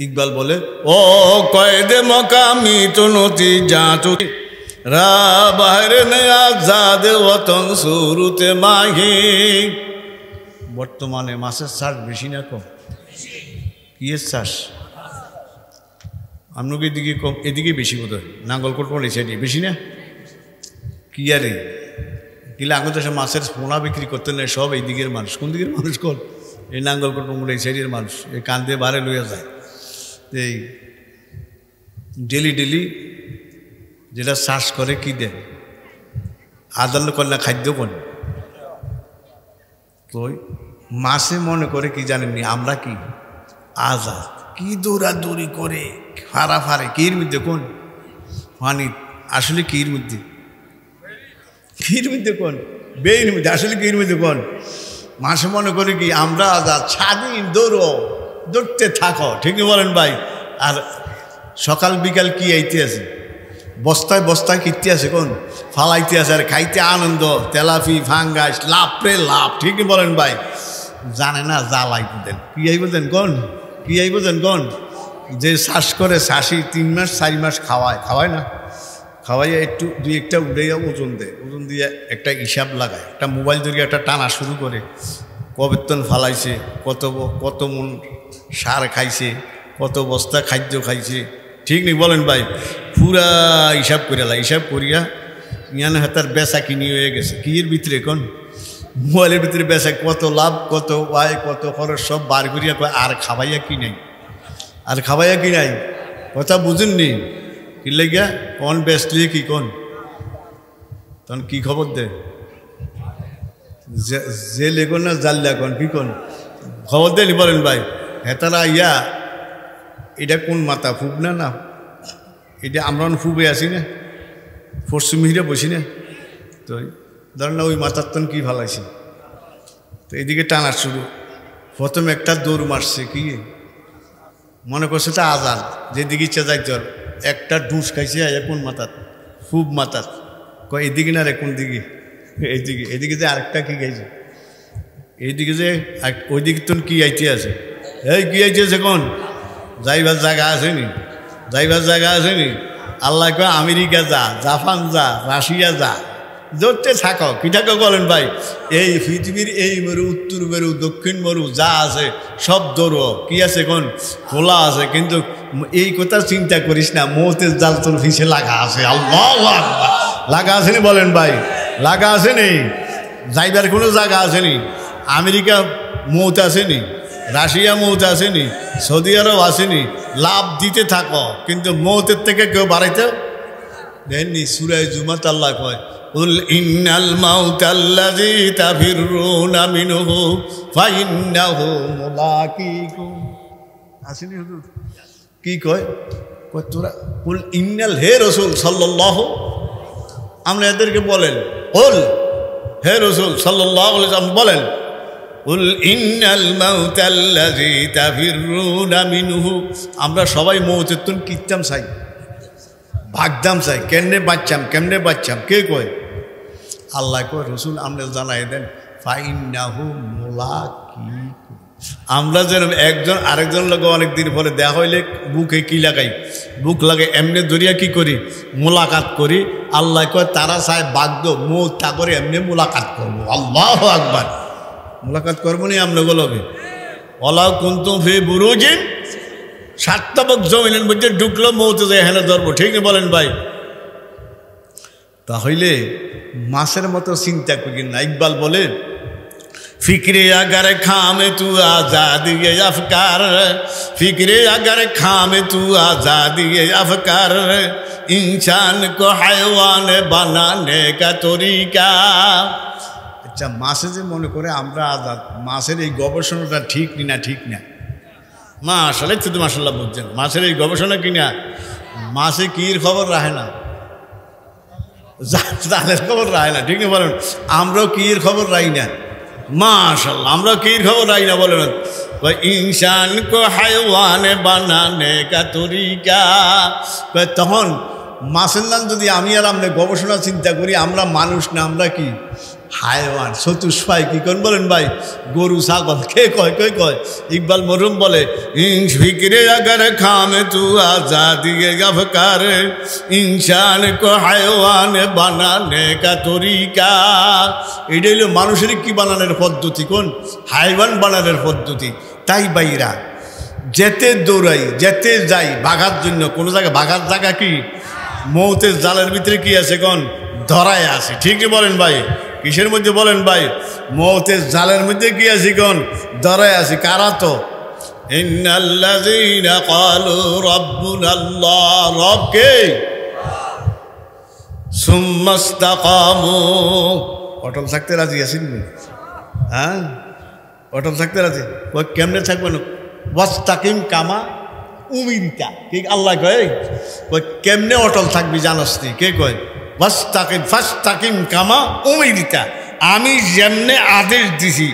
[SPEAKER 1] ইকবাল বলে, ও কয়েদে মকামি তো নতি যা তু রা বাহরে মে আজাদ ওতন সুরতে মাহি। বর্তমানে মাছের চাষ বেশি না কম? কিয়ের চাষ? আপনাকে এদিকে কম, এদিকে বেশি বোধ হয়। নাঙ্গলকোট এই সাইডে বেশি না? কি আরে কিলা আগে তো সব মাছের পোনা বিক্রি করতে নেই, সব এই দিকের মানুষ। কোন দিকের মানুষ? কোন এই নাঙ্গলকোট এই সাইডের মানুষ, এই কান্দে বারে লইয়া যায়। এই ডেলি ডেলি যেটা চাষ করে কি দেয়? আদালত করলে খাদ্য কোন? তো মাছে মনে করে কি জানেননি, আমরা কি আজাদ, কি দৌড়াদৌড়ি করে ফারে কির মধ্যে কোন পানি, আসলে কির মধ্যে, কির মধ্যে কোন বেইর মধ্যে, আসলে কির মধ্যে কোন? মাসে মনে করে কি আমরা আজাদ, স্বাধীন, দৌড়ো, দৌড়তে থাকো, ঠিকই বলেন ভাই? আর সকাল বিকাল কি আইতে আছে, বস্তায় বস্তায় কিনতে আছে, কোন ফালাইতে আছে, আর খাইতে আনন্দ, তেলাপি ফাঙ্গাস, লাভ রে লাভ, ঠিকই বলেন ভাই? জানে না জ্বালাই দেন, কি আইব দেন কোন, কি আইব দেন কোন? যে চাষ করে চাষি 3 মাস 4 মাস খাওয়ায় না, খাওয়াইয়া একটু দুই একটা উড়াইয়া ওজন দেয়, ওজন দিয়ে একটা হিসাব লাগায়, একটা মোবাইল ধরে একটা টানা শুরু করে, কবেতন ফালাইছে, কত মন সার খাইছে, কত বস্তা খাদ্য খাইছে, ঠিক নেই বলেন ভাই? পুরা হিসাব করে হিসাব করিয়া ইয়ান হাতার বেচা কিনি হয়ে গেছে। কির ভিতরে কোন মোবাইলের ভিতরে বেচা, কত লাভ, কত আয়, কত খরচ সব বার করিয়া কয়, আর খাওয়াইয়া কি নাই, আর খাওয়াইয়া কি নাই, কথা বুঝেননি? কি লাগিয়া কোন বেচলে কি কোন, তখন কি খবর দে, যে লেগো না জাল্লা কোন, কি কোন খবর দেয়নি বলেন ভাই? হেতারা ইয়া এটা কোন মাথা ফুব না না এটা আমরা ফুবে আসি না পশ্চিম হিরে বসি না তো ধরেন না ওই মাথার তন কী ভালাইছে তো এদিকে টানার শুরু প্রথমে একটা দৌড় মারছে কি মনে করছে তা আজান যেদিকে ইচ্ছা যাইতে হবে একটা ডুস খাইছে কোন মাথার ফুব মাথার কয় এদিকে না রে কোন দিকে এইদিকে এদিকে যে আরেকটা কি গাইছে এইদিকে যে ওইদিকে তো কি আইতে আছে এই কি আইতেছে কোন যাইবার জায়গা আসেনি যাইবার জায়গা আসেনি আল্লাহ কয় আমেরিকা যা জাপান যা রাশিয়া যা ধরতে থাকো কি থাকো বলেন ভাই এই পৃথিবীর এই মরু উত্তর মেরু দক্ষিণ মরু যা আছে সব দৌড়ো কি আছে কোন খোলা আছে কিন্তু এই কথা চিন্তা করিস না মৌতের জাল তোর ফিসে লাগা আছে আল্লাহু আকবার লাগা আসেনি বলেন ভাই লাগা আসেনি যাইবার কোনো জায়গা আসেনি আমেরিকা মৌত আসেনি রাশিয়া মৌত আসেনি সৌদি আরব আসেনি লাভ দিতে থাকো কিন্তু মৌতের থেকে কেউ বাড়াইতে দেননি সূরা জুমাত আল্লাহ কয় কুল ইন্নাল মাউতাল্লাযী তাফিরুনা মিনহু ফাইন্নাহু মুলাকিকুম আসেনি হুজুর কি কয় তোরা কুল ইন্নাল হে রাসূল সাল্লাল্লাহু আমরা এদেরকে বলেন কুল হে রাসূল সাল্লাল্লাহু আলাইহি ওয়াসাল্লাম বলেন কুল ইন্নাল মাউতাল্লাযী তাফিরুনা মিনহু আমরা সবাই মৌতের তুন কিতাম চাই ভাগদাম চাই কেমনে বাচ্চাম কে কয় আল্লাহ কয় রসুল আমরা জানাই দেন ফাইন্নাহু মুলাকিকুম আমরা যেন একজন আরেকজন লোক অনেকদিন পরে দেখা হইলে বুকে কি লাগাই বুক লাগে এমনি দরিয়া কি করি মোলাকাত করি আল্লাহ কয় তারা চায় বাগদ মৌত তা করে এমনি মোলাকাত করবো আল্লাহু আকবার মোলাকাত করবো নি আমরা লগে ওয়ালাউ কুনতুম ফি বুরুজিন সাতটাবক জমিনের মধ্যে ঢুকলো মৌতে যায় হেনে ধরবো ঠিক না বলেন ভাই তাহলে মাছের মতো চিন্তা করি না ইকবাল বলে फिक्रे अगर खामे तू आज़ादी अफकार फिक्रे अगर खामे तू आज़ादी अफकार इंसान को हैवान बनाने का तरीका अच्छा मासे जे मने करे आमरा आजाद मासेर এই গবেষণাটা ঠিক না ঠিক না মাশাআল্লাহ তো মাশাআল্লাহ বুঝছেন মাছের এই গবেষণা কিনা মাছে কির খবর রাখে না জালের খবর রাখে না ঠিক না বলেন আমরাও কির খবর রাখি না माशाल्लाह আমরা কি খবর রাই না বলেন ভাই ইনসান কো হায়াওয়ান বানানে কা তরিকা তখন মাছের নাম যদি আমি আর আপনি গবেষণা চিন্তা করি আমরা মানুষ না আমরা কি হায়াওয়ান চতুষ্পাই কি কোন বলেন ভাই গরু ছাগল কে কয় ইকবাল মরহুম বলে ফিক্রে अगर খামে তু আজাদি গফকার ইনসান কো হায়াওয়ান বানানে কা তরিকা এটা হলো মানুষের কি বানানোর পদ্ধতি কোন হায়াওয়ান বানানোর পদ্ধতি তাই বাইরা যেতে দৌড়াই যেতে যাই বাঘার জন্য কোনো জায়গায় বাঘার জায়গা কি মৌতের জালের ভিতরে কি আছে কোন ধরায় আছে ঠিকই বলেন ভাই কিসের মধ্যে বলেন ভাই মৌতের জালের মধ্যে কি আছে কোন ধরায় আছে কারা তো ইন্নাল্লাযীনা ক্বালু রাব্বুনাল্লাহ রব কে সুম্মা ইসতাকামু অটল থাকতে রাজি আছেন হ্যাঁ অটল থাকতে রাজি কই কেমনে থাকবেন ওয়াস্তাকিম কামা উমিরিতা কি আল্লাহ কয় কই কেমনে অটল থাকবি জানাস নি কে কয় ফাস্তাকিম কামা উমিরিতা আমি যেমনে আদেশ দিছি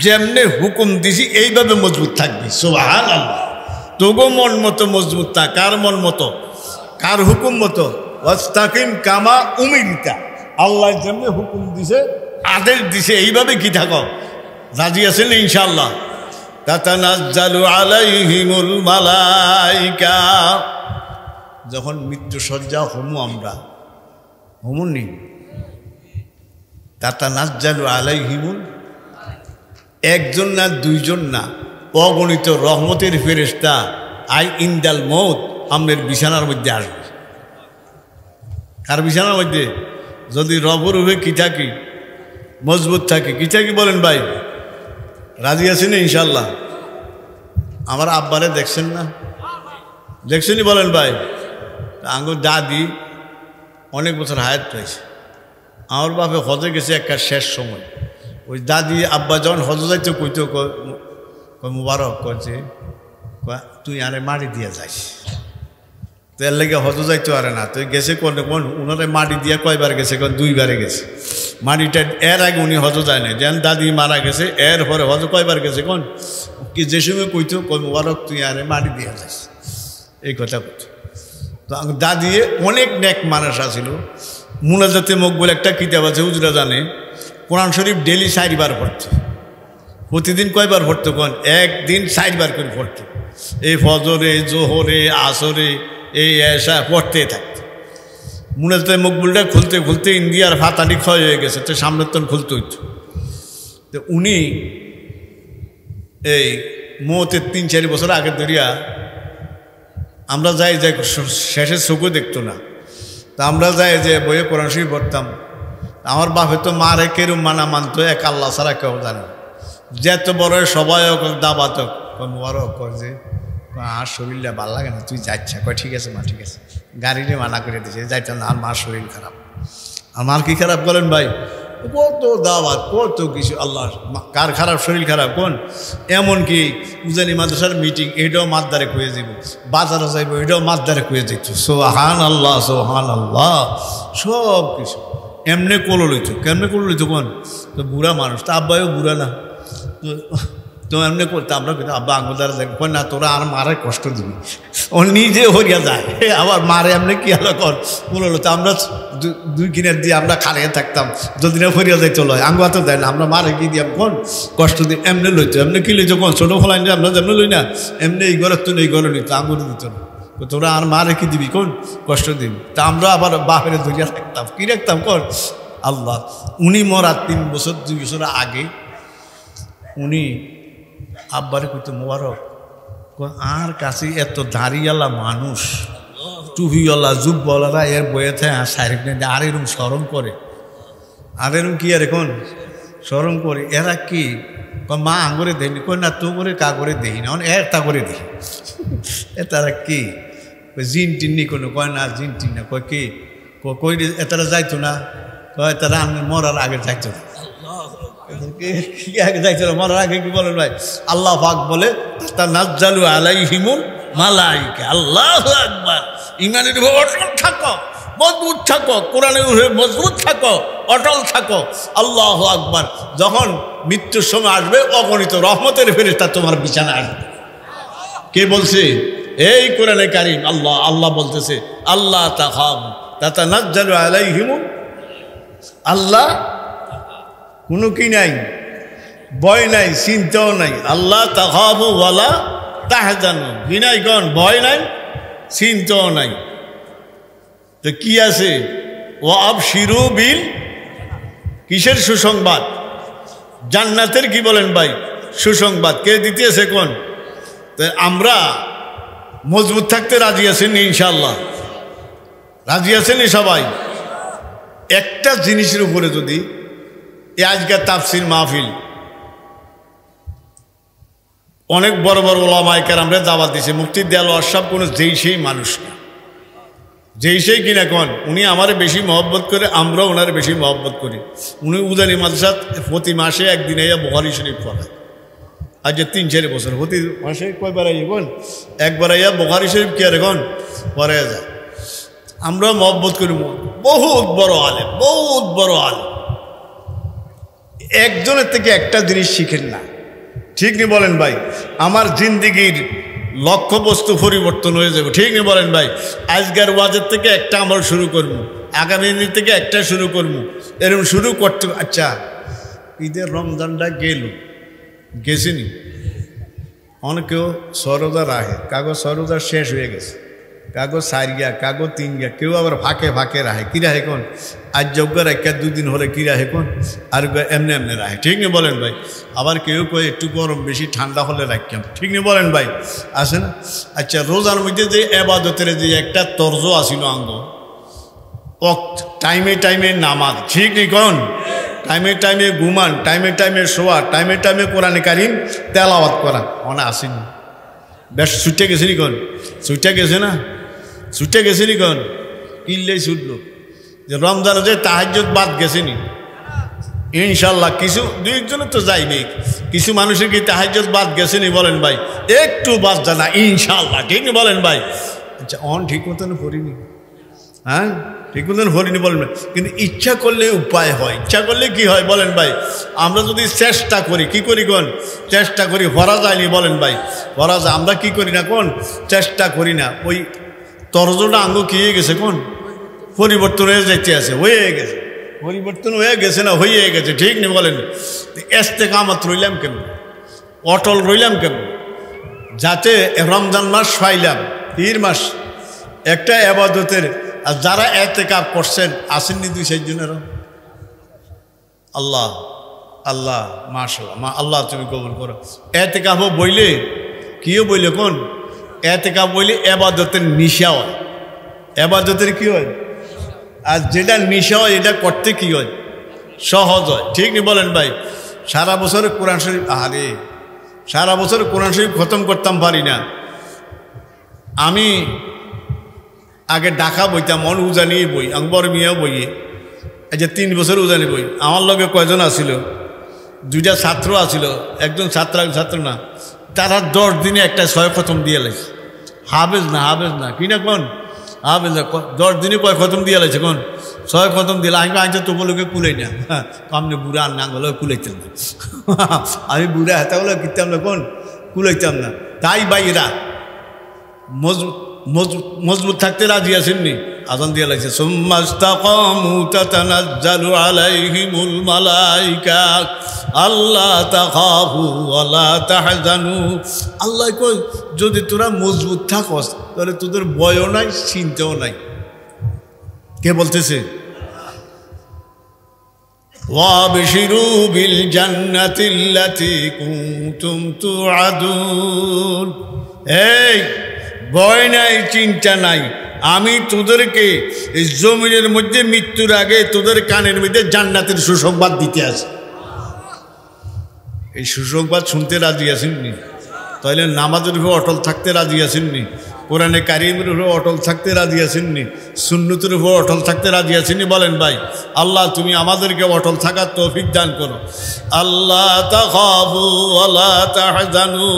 [SPEAKER 1] যেমনে হুকুম দিছি এইভাবে মজবুত থাকবি সুবহানাল্লাহ তোগো মন মতো মজবুত থাক কার মন মতো কার হুকুম মতো ফাস্তাকিম কামা উমিরিতা আল্লাহ যেমনে হুকুম দিছে আদেশ দিছে এইভাবে কি থাকো রাজি আছেন ইনশাআল্লাহ তাতানাজ্জালু আলাইহিমুল মালাইকা যখন মৃত্যু সজ্জা হমু আমরা হমুনি তাতানাজ্জালু আলাইহিমুল একজন না দুইজন না অগণিত রহমতের ফেরেশতা আই ইনদাল মউত আমাদের বিছানার মধ্যে আসবে কার বিছানার মধ্যে যদি রবর হয়ে কি থাকি মজবুত থাকি কি থাকি বলেন ভাই রাজি আছেন ইনশাল্লাহ আমার আব্বারে দেখছেন না দেখছেনই বলেন ভাই আঙ্গুর দাদি অনেক বছর হায়াত পাইছে আমার বাপে হজে গেছে একটা শেষ সময় ওই দাদি আব্বা যখন হজে যাইতে কইতো মুবারক করছে তুই আরে মাটি দিয়ে যাস, তো এর লেগে হজ যাইতে পারে না। তুই গেছে কোন উনারে মাটি দিয়ে কয়বার গেছে, কোন 2বারে গেছে। মাটিটা এর আগে উনি হজ যায় না, যেন দাদি মারা গেছে এর পরে হজ কয়বার গেছে কোন কি যে সময় কইতো কোন মুবারক তুই আরে মাটি দিয়ে যাস, এই কথা কইতো। তো দাদি অনেক নেক মানুষ আছিল। মুনাজাতে মকবুল একটা কিতাব আছে, হুজুরা জানে, কোরআন শরীফ ডেলি 4বার পড়তো। প্রতিদিন কয়বার পড়তো কোন, একদিন 4বার করে পড়তো। এই ফজরে, জোহরে, আসরে, এই এসা পড়তে থাকতো। মুনাজাতে মকবুলটা খুলতে খুলতে ইন্ডিয়ার ফাতানি ক্ষয় হয়ে গেছে, তো সামনের তন খুলতে হইতো। তো উনি এই মতের 3-4 বছর আগে ধরিয়া আমরা যাই যাই শেষের চোখও দেখতো না, তা আমরা যাই যে বইয়ে কোরআন শরীফ পড়তাম। আমার বাপে তো মারে কেরম মানা মানতো, এক আল্লাহ ছাড়া কেউ জানে না। যেত বড় সবাই দাবাত মুবারক কর যে আর শরীরটা ভাল লাগে না, তুই যাচ্ছা কয় ঠিক আছে মা, ঠিক আছে। গাড়িতে মানা করে দিয়েছে যাইতাম না, আর মার শরীর খারাপ। আমার কি খারাপ বলেন ভাই, কত দাওয়াত কত কিছু। আল্লাহ কার খারাপ, শরীর খারাপ কোন, এমনকি উজানি মাদ্রাসার মিটিং এটাও মাদ্দারে কুয়ে যাব, বাজারে যাইব এটাও মাদ্দারে কুয়ে যেত। সোহান আল্লাহ, সোহান আল্লাহ, সব কিছু এমনি কোলো লইত। কেমনে কোলো লইত কোন, তো বুড়া মানুষ, তা আব্বাইও বুড়া না, তো এমনি করতে আমরা কিন্তু আব্বা আঙ্গুদার যাই না, তোরা আর মারে কষ্ট দিবি। ও নিজে হরিয়া যায়, আবার মারে এমনি কি আলো কর বললো। তো আমরা 2 কিনার দিয়ে আমরা খালিয়ে থাকতাম, যদি না হরিয়া যাই চলো আঙ্গুয়া তো দেয় না, আমরা মারে কি দিয়ে কোন কষ্ট দিই। এমনি লইতো, এমনি কি লইতো কোন, ছোটো ফলাই যে আমরা যেমনি লই না, এমনি এই ঘরের তো এই ঘরে নিত, আঙ্গুর দিত না। তোরা আর মারে কি দিবি কোন কষ্ট দিবি। তা আমরা আবার বাপের ধরিয়া থাকতাম, কি রাখতাম কোন আল্লাহ। উনি মরা 3 বছর 2 বছর আগে উনি আব্বারে কইতো মোবারক, আর কাছে এত দাঁড়িয়ালা মানুষ, টুপিওয়ালা জুব্বওয়ালারা এর বইয়েতে শারীরিক নেই, আর এরকম স্মরণ করে, আর এরকম কি আর এখন স্মরণ করে। এরা কি মা আঙ্গুরে দেয়নি, কই না তো করে কা করে দেই না, এর তা করে দিই। তারা কি জিন টিন্নি কোনো কয় না, জিন টিন না কয় কি কই এতারা যাইতো না, কয় তারা আমি মরার আগে যাইতো না, যাইতো না মরার আগে। কি বলেন ভাই, আল্লাহ পাক বলে তানাজ্জালু আলাইহিমুল মালাইকা। আল্লাহু আকবার। ইমানের উপর অটল থাকো, মজবুত থাকো, কোরআনের উপরে মজবুত থাকো, অটল থাকো। আল্লাহু আকবার। যখন মৃত্যুর সময় আসবে অগণিত রহমতের ফেরেশতা তোমার বিছানা আসবে। কে বলছে? এই কোরআনে কারীম আল্লাহ আল্লাহ বলতেছে আল্লাহ তাখাফু তাতানাজ্জালু আলাইহিমুল, আল্লাহ কোনো কি নাই, ভয় নাই, চিন্তাও নাই। আল্লাহ তাখাফু ওয়ালা তাহজানু, বিনাইগণ ভয় নাই, চিন্তাও নাই। তো কি আছে? ও আবশিরু বিল, কিসের সুসংবাদ? জান্নাতের। কি বলেন ভাই? সুসংবাদ। কে দিতেছে কোন? তো আমরা মজবুত থাকতে রাজি আছেন ইনশাআল্লাহ? রাজি আছেন সবাই? একটা জিনিসের উপরে যদি আজকের তাফসির মাহফিল অনেক বড় বড় ওলামায়ে কেরামরা দাওয়াত দিয়েছে, মুফতি দেওয়াল সব কোনো যেই সেই মানুষ না, যেই সেই কিনা কোন। উনি আমারে বেশি মহব্বত করে, আমরাও ওনারে বেশি মহব্বত করি। উনি উদানি মাদ্রাসাত প্রতি মাসে একদিন আইয়া বুখারী শরীফ পড়ায়। আজ 3-4 বছর প্রতি মাসে কয়বার আইয়া কোন? একবার আইয়া বুখারী শরীফ কি আর এখন পড়ে যায়। আমরাও মহব্বত করি। বহুত বড় আলেম, বহুত বড় আলেম। একজনের থেকে একটা জিনিস শিখেন না, ঠিক নি বলেন ভাই? আমার জিন্দিগির লক্ষ্যবস্তু পরিবর্তন হয়ে যাবে, ঠিক নি বলেন ভাই? আজকের ওয়াজের থেকে একটা আমল শুরু করব, আগামী দিন থেকে একটা শুরু করব, এরকম শুরু করতে। আচ্ছা, ঈদের রমজানটা গেছিনি, অনেকেও সরোজা রাখে, কাগজ সরোজা শেষ হয়ে গেছে, কাগজ 4 গিয়া, কাগজ 3 গিয়া, কেউ আবার ফাঁকে ফাঁকে রাখে। কি রাখে কোন? আজ যজ্ঞ রাখা 2 দিন হলে কি রাখে কোন? আর এমনি এমনি রাখে, ঠিক নি বলেন ভাই? আবার কেউ কয়ে একটু গরম বেশি ঠান্ডা হলে রাখতাম, ঠিক নি বলেন ভাই? আছে না? আচ্ছা, রোজার মধ্যে যে এবাদতের যে একটা তর্জ আসিল অঙ্গ, টাইমে টাইমে নামাজ, ঠিক নি কোন? টাইমে টাইমে ঘুমান, টাইমে টাইমে শোয়া, টাইমে টাইমে কোরআনে কারীম তেলাওয়াত করা, মনে আসেনি? বেশ ছুটে গেছে নি কোন? ছুটে গেছে না? ছুটে গেছে নি কোন? কিনলেই ছুটলো যে রমজানে যে তাহাজ্জুদ বাদ গেছে নি? ইনশাল্লাহ কিছু দুই একজনে তো যাইবে, কিছু মানুষের কি তাহাজ্জুদ বাদ গেছেনি বলেন ভাই? একটু বাদ জানা ইনশাল্লাহ, ঠিক না বলেন ভাই? আচ্ছা অন ঠিক মতন করিনি, হ্যাঁ ঠিক মতন করিনি বলেন ভাই, কিন্তু ইচ্ছা করলে উপায় হয়। ইচ্ছা করলে কি হয় বলেন ভাই? আমরা যদি চেষ্টা করি, কি করি কোন চেষ্টা করি, হরা যায়নি বলেন ভাই? হরা যায়, আমরা কি করি না কোন চেষ্টা করি না, ওই তরজটা আঙ্গ কি হয়ে গেছে কোন পরিবর্তন হয়ে যাইতে আছে, হয়ে গেছে পরিবর্তন হয়ে গেছে না হয়ে গেছে, ঠিক নেই বলেন? ইস্তেকামত রইলাম কেন, অটল রইলাম কেন? যাতে রমজান মাস পাইলাম, 3 মাস একটা ইবাদতের, আর যারা ইতিকাফ করছেন আসেননি 2-4 জনেরও, আল্লাহ আল্লাহ মাশাআল্লাহ, আল্লাহ তুমি কবুল করো। ইতিকাফ বইলে কিও বইলে কোন ইতিকাফ বইলে ইবাদতের নিশা হয়, ইবাদতের কি হয়, আর যেটা নিশা হয় এটা করতে কি হয়, সহজ হয়, ঠিক নি বলেন ভাই? সারা বছর কোরআন শরীফ, আরে সারা বছর কোরআন শরীফ খতম করতাম পারি না। আমি আগে ঢাকা বইতাম, মন উজানি বই, আকবর মিয়াও বইয়ে, এই যে 3 বছর উজানি বই। আমার লগে কয়জন আসিল, 2টা ছাত্র আসিল, একজন ছাত্র না, তারা 10 দিনে একটা 6 খতম দিয়ে লাইছে। হাফেজ না কি না কোন হাফেজ না, 10 দিনে কয় খতম দিয়ে লাইছে কোন 6 খতম দিলে। আমি আনছে তবু লোকে কুলাই না, আপনি বুড়া আর নাঙ্গল কুলাইতেন না, আমি বুড়া হাতা বলে কিনতাম না কোন কুলাইতাম না। তাই ভাইরা মজবুত থাকতে রাজি আছেননি? আযান দিয়ে লাগছে, সুম্মাস্তাকামু তাতানাজ্জালু আলাইহিমুল মালাইকা আল্লা তাখাফু ওয়া লা তাহজানু। আল্লাহ কই যদি তোরা মজবুত থাকস তাহলে তোদের ভয়ও নাই, চিন্তাও নাই। কে বলতেছে? ওয়াবশিরু বিল জান্নাতিল্লাতী কুনতুম তুআদুন। এই ভয় নাই, চিন্তা নাই, আমি তোদেরকে এই জমিনের মধ্যে মৃত্যুর আগে তোদের কানের মধ্যে জান্নাতের সুসংবাদ দিতে আসি। এই সুসংবাদ শুনতে রাজি আছেননি? তাহলে নামাজের উপর অটল থাকতে রাজি আছেননি? কোরআনে কারিমের উপর অটল থাকতে রাজি আছেননি? সুন্নতের উপর অটল থাকতে রাজি আছেননি? বলেন ভাই, আল্লাহ তুমি আমাদেরকে অটল থাকার তৌফিক দান করো। আল্লাহ তাখাফু ওয়া লা তাহজানু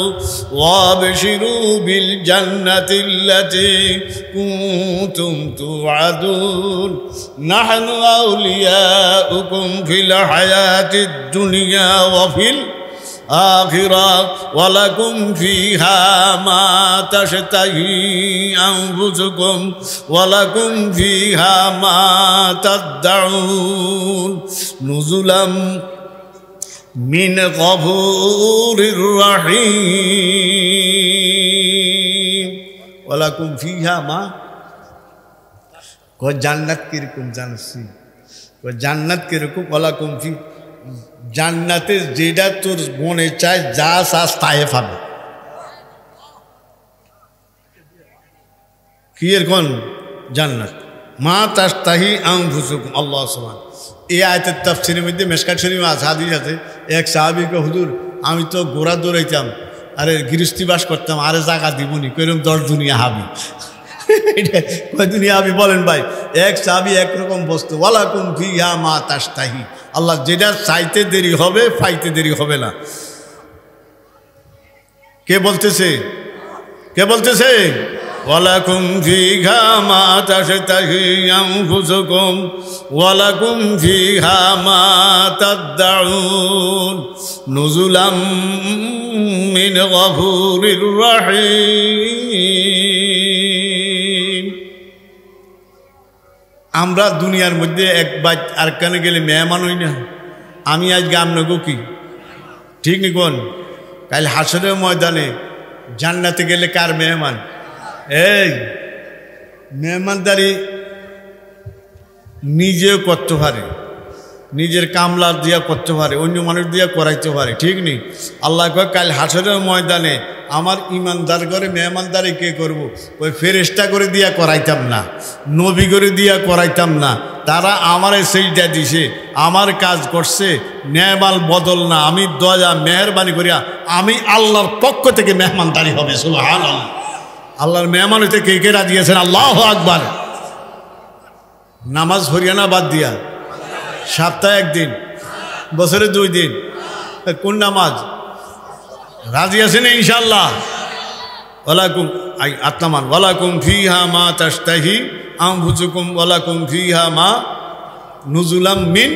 [SPEAKER 1] ওয়াবশিরু বিল জান্নাতিল্লাতী কুনতুম তুআদুন নাহনু আউলিয়াউকুম ফিল হায়াতিদ দুনিয়া ওয়া ফিল আখিরা ওয়া লাকুম ফিহা মা তাশতাহি আনফুসুকুম ওয়া লাকুম ফিহা মা তাদউন নুজুলাম মিন গফুরির রহিম। ওয়া লাকুম ফিহা মা, কয় জান্নাত কিরকম জানছি, কয় জান্নাত কিরকম? ওয়া লাকুম ফি, জান্নাতে যেটা তোর মনে চায় যা চাস তাই পাবে। কি এরকম জান্নাত? মা তাশতাহি আনফুসুকুম। আল্লাহ সুবহান। এই আয়াতের তাফসীরের মধ্যে মেশকাত শরীফে আছে, হাদিস আছে, এক সাহাবীকে, হুজুর আমি তো ঘোড়া দৌড়াইতাম, আরে গৃহস্থী বাস করতাম, আরে জায়গা দিবনি, কইরম 10 দুনিয়া হাবি। কয় দুনিয়া হাবি বলেন ভাই? এক সাহাবী একরকম বস্তু, ওয়ালাকুম ফিহা মা তাশতাহি। আল্লাহ যেটা চাইতে দেরি হবে পাইতে দেরি হবে না। কে বলতেছে? কে বলতেছে? ওয়ালাকুম ফিহা মা তাশতাহি আনফুসুকুম ওয়ালাকুম ফিহা মা তাদউন নুজুলাম মিন গফুরির রহিম। আমরা দুনিয়ার মধ্যে এক বাইত আরেকখানে গেলে মেহমান হই না। আমি আজকে আপনাকে কি ঠিক নি কোন? কাল হাসরের ময়দানে জান্নাতে গেলে কার মেহমান? এই মেহমানদারি নিজেও করতে পারে, নিজের কামলা দিয়া করতে পারে, অন্য মানুষ দিয়া করাইতে পারে, ঠিক নেই? আল্লাহ কয় কাল হাসরের ময়দানে আমার ইমানদার করে মেহমানদারি কে করবো? ওই ফেরেশতা করে দিয়া করাইতাম না, নবী করে দিয়া করাইতাম না, তারা আমারে সেইটা দিছে, আমার কাজ করছে, নেমাল বদল না, আমি দয়া মেহরবানি করিয়া আমি আল্লাহর পক্ষ থেকে মেহমানদারি হবে। সুবহানাল্লাহ। আল্লাহর মেহমান হইতে কে কে রাজি আছেন? আল্লাহু আকবার। নামাজ হরিয়ানা বাদ দিয়া সপ্তাহে একদিন বছরে 2 দিন। কোন নামাজ? রাজি আছেন ইনশাআল্লাহ? ওয়ালাকুম আই আত্মান ওয়ালাকুম ফিহা মা তাশতাহি আনফুসুকুম ওয়ালাকুম ফিহা মা নুজুলাম মিন।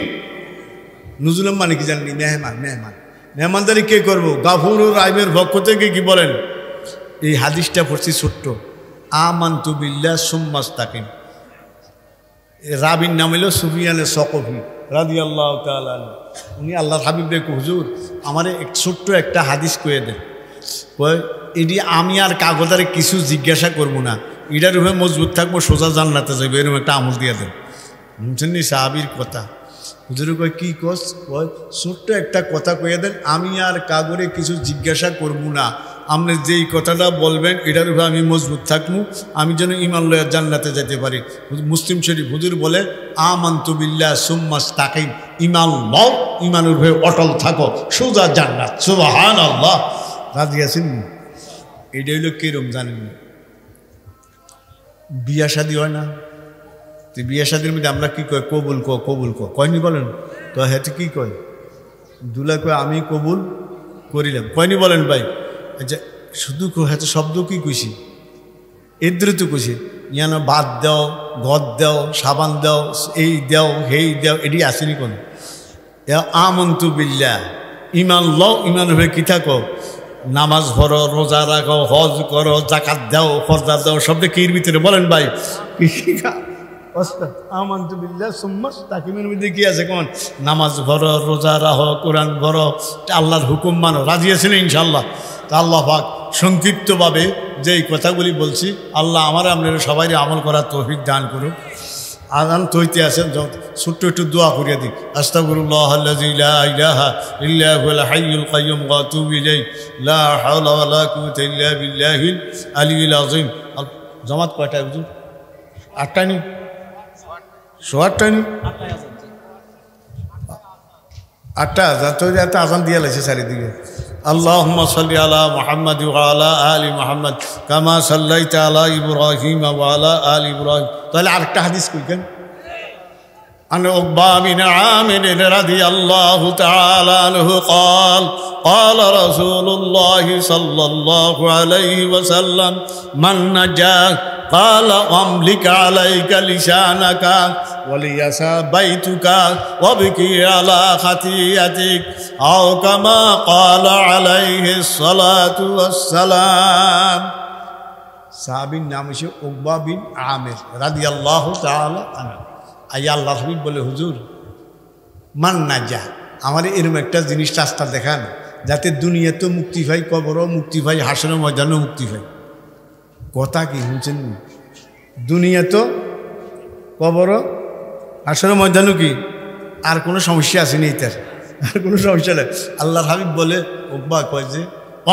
[SPEAKER 1] নুজুলাম মানে কি জানেন? মেহমান। মেহমানদারি কে করবো? গাফুরুর রাহিমের পক্ষ থেকে কি বলেন? এই হাদিসটা পড়ছি ছোট্ট, আমানতু বিল্লাহ সুম্মাস্তাকিম। রাবির নাম হইল সুফিয়ানে সকফি রাদিয়াল্লাহু তাআলা আনহু। উনি আল্লাহর হাবিব রে হুজুর আমারে ছোট্ট একটা হাদিস কয়ে দেন। এটি আমি আর কাগজারে কিছু জিজ্ঞাসা করবো না, এটার উপরে মজবুত থাকবো, সোজা জান্নাতে যাবে, এরকম একটা আমল দিয়ে দেন। বুঝছেন নি সাহাবীর কথা? হুজুর কয় কি কস? কয় ছোট্ট একটা কথা কয়ে দেন, আমি আর কাগরে কিছু জিজ্ঞাসা করবো না, আপনি যেই কথাটা বলবেন এটার উপরে আমি মজবুত থাকবো, আমি যেন ঈমান লইয়া জান্নাতে যেতে পারি। মুসলিম শরীফ। হুজুর বলে আমানতু বিল্লাহ সুম্মাস্তাকিম, ঈমান লও, ঈমানের উপরে অটল থাকো, সোজা জান্নাত। সুবহানাল্লাহ। রাজি আছেন? এইটা হইল কিরম জানেন? বিয়া শাদী হয় না? তো বিয়া শাদীর মধ্যে আমরা কি কয়? কবুল কয়নি বলেন তো? হ্যাঁ কি কয়? দুলা কয় আমি কবুল করিলাম, কয়নি বলেন ভাই? আচ্ছা শুধু হ্যাঁ শব্দ কি কইছি? এদের তো কইছি ইয়ান ভাত দাও, ঘর দাও, সাবান দাও, এই দাও, হেই দাও, এটি আসেনি কোন? আমানতু বিল্লাহ, ঈমান লও, ঈমান হয়ে কি থাকো? নামাজ পড়ো, রোজা রাখো, হজ করো, জাকাত দাও, ফরজা দাও, শব্দে কির ভিতরে বলেন ভাই? আমানতু বিল্লাহ সুম্মাস্তাকিমের মধ্যে কি আছে কোন? নামাজ পড়ো, রোজা রাখো, কোরআন পড়ো, আল্লাহর হুকুম মানো। রাজি আছেন ইনশাআল্লাহ? তা আল্লাহ পাক সংক্ষিপ্তভাবে যেই কথাগুলি বলছি, আল্লাহ আমার আপনারা সবাই আমল করার তৌফিক দান করুন। আজান তৈতে আছেন, ছোট্ট একটু দোয়া করিয়া দিই। আস্তাগফিরুল্লাহ আল্লাযী লা ইলাহা ইল্লা হুয়াল হাইয়ুল কাইয়্যুম ওয়া আতুবু ইলাইহি লা হাওলা ওয়া লা কুওয়াতা ইল্লা বিল্লাহিল আলিয়্যিল আযীম। জামাত কয়টায় হুজুর? 8টায় নি? 8টায় নি? 8টা তো এত আজান দিয়ে লাইছে চারিদিকে। আল্লাহুম্মা সাল্লি আলা মুহাম্মাদ ওয়া আলা আলি মুহাম্মাদ কামা সাল্লাইতা আলা ইব্রাহিম ওয়া আলা আলি ইব্রাহিম। তাহলে আরেকটা হাদিস কইকেন। عن عقبة بن عامر رضي الله تعالى عنه قال قال رسول الله صلى الله عليه وسلم من نجا قال أملك عليك لسانك وليسع بيتك وابكي على خطيئتك أو كما قال عليه الصلاة والسلام. সাহাবীর নাম হচ্ছে উকবা বিন আমির রাদিয়াল্লাহু তাআলা আনহু। আইয়া আল্লাহর হাবিব বলে হুজুর মান নাজা, আমার এরকম একটা জিনিস রাস্তা দেখান যাতে দুনিয়াতেও মুক্তি পাই, কবরও মুক্তি পাই, হাসরের ময়দানেও মুক্তি পাই। কথা কি শুনছেন? দুনিয়া তো, কবরও, হাসরের ময়দানও কি? আর কোনো সমস্যা আসেনি তার? আর কোনো সমস্যা নেই। আল্লাহর হাবিব বলে উকবা কয় যে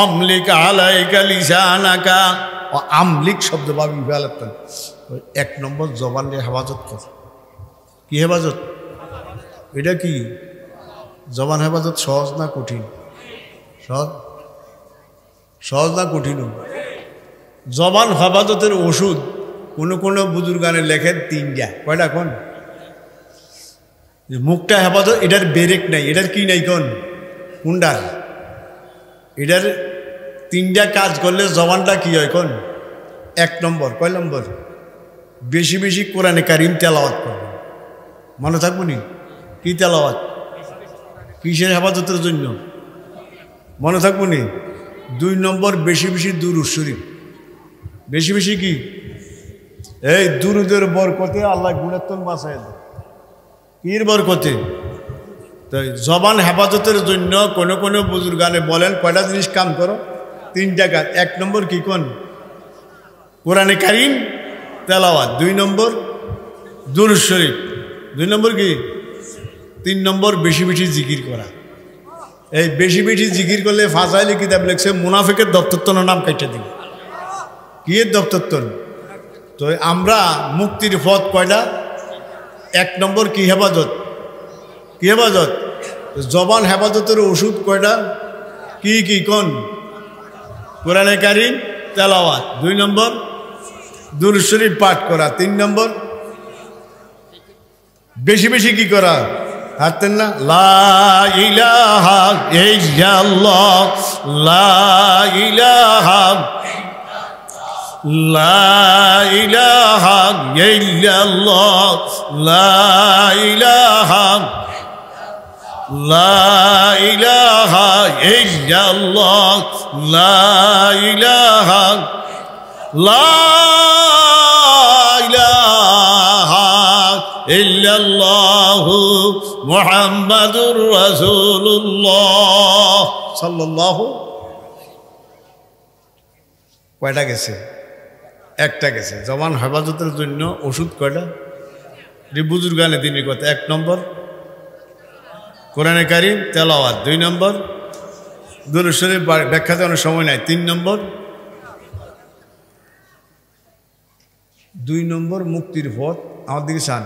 [SPEAKER 1] আমলিক আলাইকা লিসানাকা, ও আমলিক শব্দ ভাবি ফেলাতেন। 1 নম্বর জবানের হেফাজত কর। কি হেফাজত? এটা কি? জবান হেফাজত সহজ না কঠিন? সহজ না কঠিন? জবান হেফাজতের ওষুধ কোনো বুজুর্গানে লেখেন 3টা। কয়টা কোন? মুখটা হেফাজত, এটার ব্রেক নাই, এটার কি নাই কোন? কুন্ডার। এটার 3টা কাজ করলে জবানটা কি হয় কোন? 1 নম্বর। কয় নম্বর? বেশি বেশি কোরআনে কারিম তেলাওয়াত করবে। মনে থাকবো নি? কি তেলাওয়াত? কিসের হেফাজতের জন্য? মনে থাকবো নি? 2 নম্বর বেশি বেশি দুরূদ শরীফ। বেশি বেশি কি? এই দুরূদের বরকতে আল্লাহ গুনাহ থেকে বাঁচায় দেয়। কির বরকতে? তাই জবান হেফাজতের জন্য কোনো বুজুর্গানে বলেন কয়টা জিনিস কাম করো? 3টা কাজ। 1 নম্বর কি কোন? কোরআনে কারিম তেলাওয়াত। 2 নম্বর দুরূদ শরীফ। 2 নম্বর কি? 3 নম্বর বেশি বেশি জিকির করা। এই বেশি বেশি জিকির করলে ফাজাইলে কিতাব লেখছে মুনাফিকের দপ্তর নাম কাইটা দিবে। কি এর দপ্তর? তো আমরা মুক্তির পথ কয়টা? 1 নম্বর কি হেফাজত? কি হেফাজত? জবান হেফাজতের ওষুধ কয়টা? কি কি কোন? কোরআনে কারিম তেলাওয়াত। 2 নম্বর দুরূদ শরীফ পাঠ করা। 3 নম্বর বেশি বেশি কি করা? হাতেন না লা ইলাহা ইল্লাল্লাহ লা ইলাহা লা ইলাহা ইল্লাল্লাহ লা ইলাহা লা ইলাহা ইল্লাল্লাহ লা ইলাহা লা ইলাহা ইল্লাল্লাহু মুহাম্মাদুর রাসূলুল্লাহ সাল্লাল্লাহু। কয়টা গেছে? একটা গেছে। জবান হেফাজতের জন্য ওষুধ কয়টা? বুজুর্গ গানে দিনের কথা। 1 নম্বর কোরআনে কারিম তেলাওয়াত, 2 নম্বর দুরূদ শরীফ ব্যাখ্যাতে অনেক সময় নাই, 3 নম্বর 2 নম্বর মুক্তির পথ আমার দিকে চান,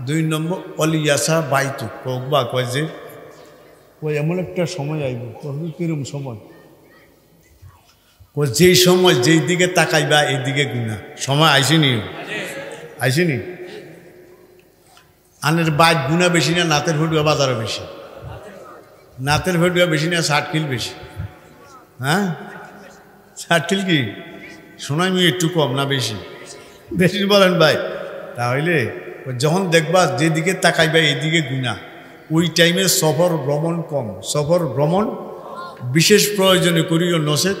[SPEAKER 1] 2 নম্বর অলিয়াসা বাইতু কবা কয় যে ওই এমন একটা সময় আইব, কিরম সময়? যেই সময় যেই দিকে তাকাইবা এই দিকে গুণা সময় আইসিনি, আইসিনি। আনের বাইক গুণা বেশি না নাতের ফটুয়া বাজারও বেশি? নাতের ফটুয়া বেশি না 60 কিল বেশি? হ্যাঁ 60 কিল কি শোনাই মি একটু কম না বেশি? বেশি বলেন ভাই। তাহলে যখন দেখবা যেদিকে তাকাইবা এইদিকে গুণা, ওই টাইমে সফর ভ্রমণ কম, সফর ভ্রমণ বিশেষ প্রয়োজনে করিও, নসেত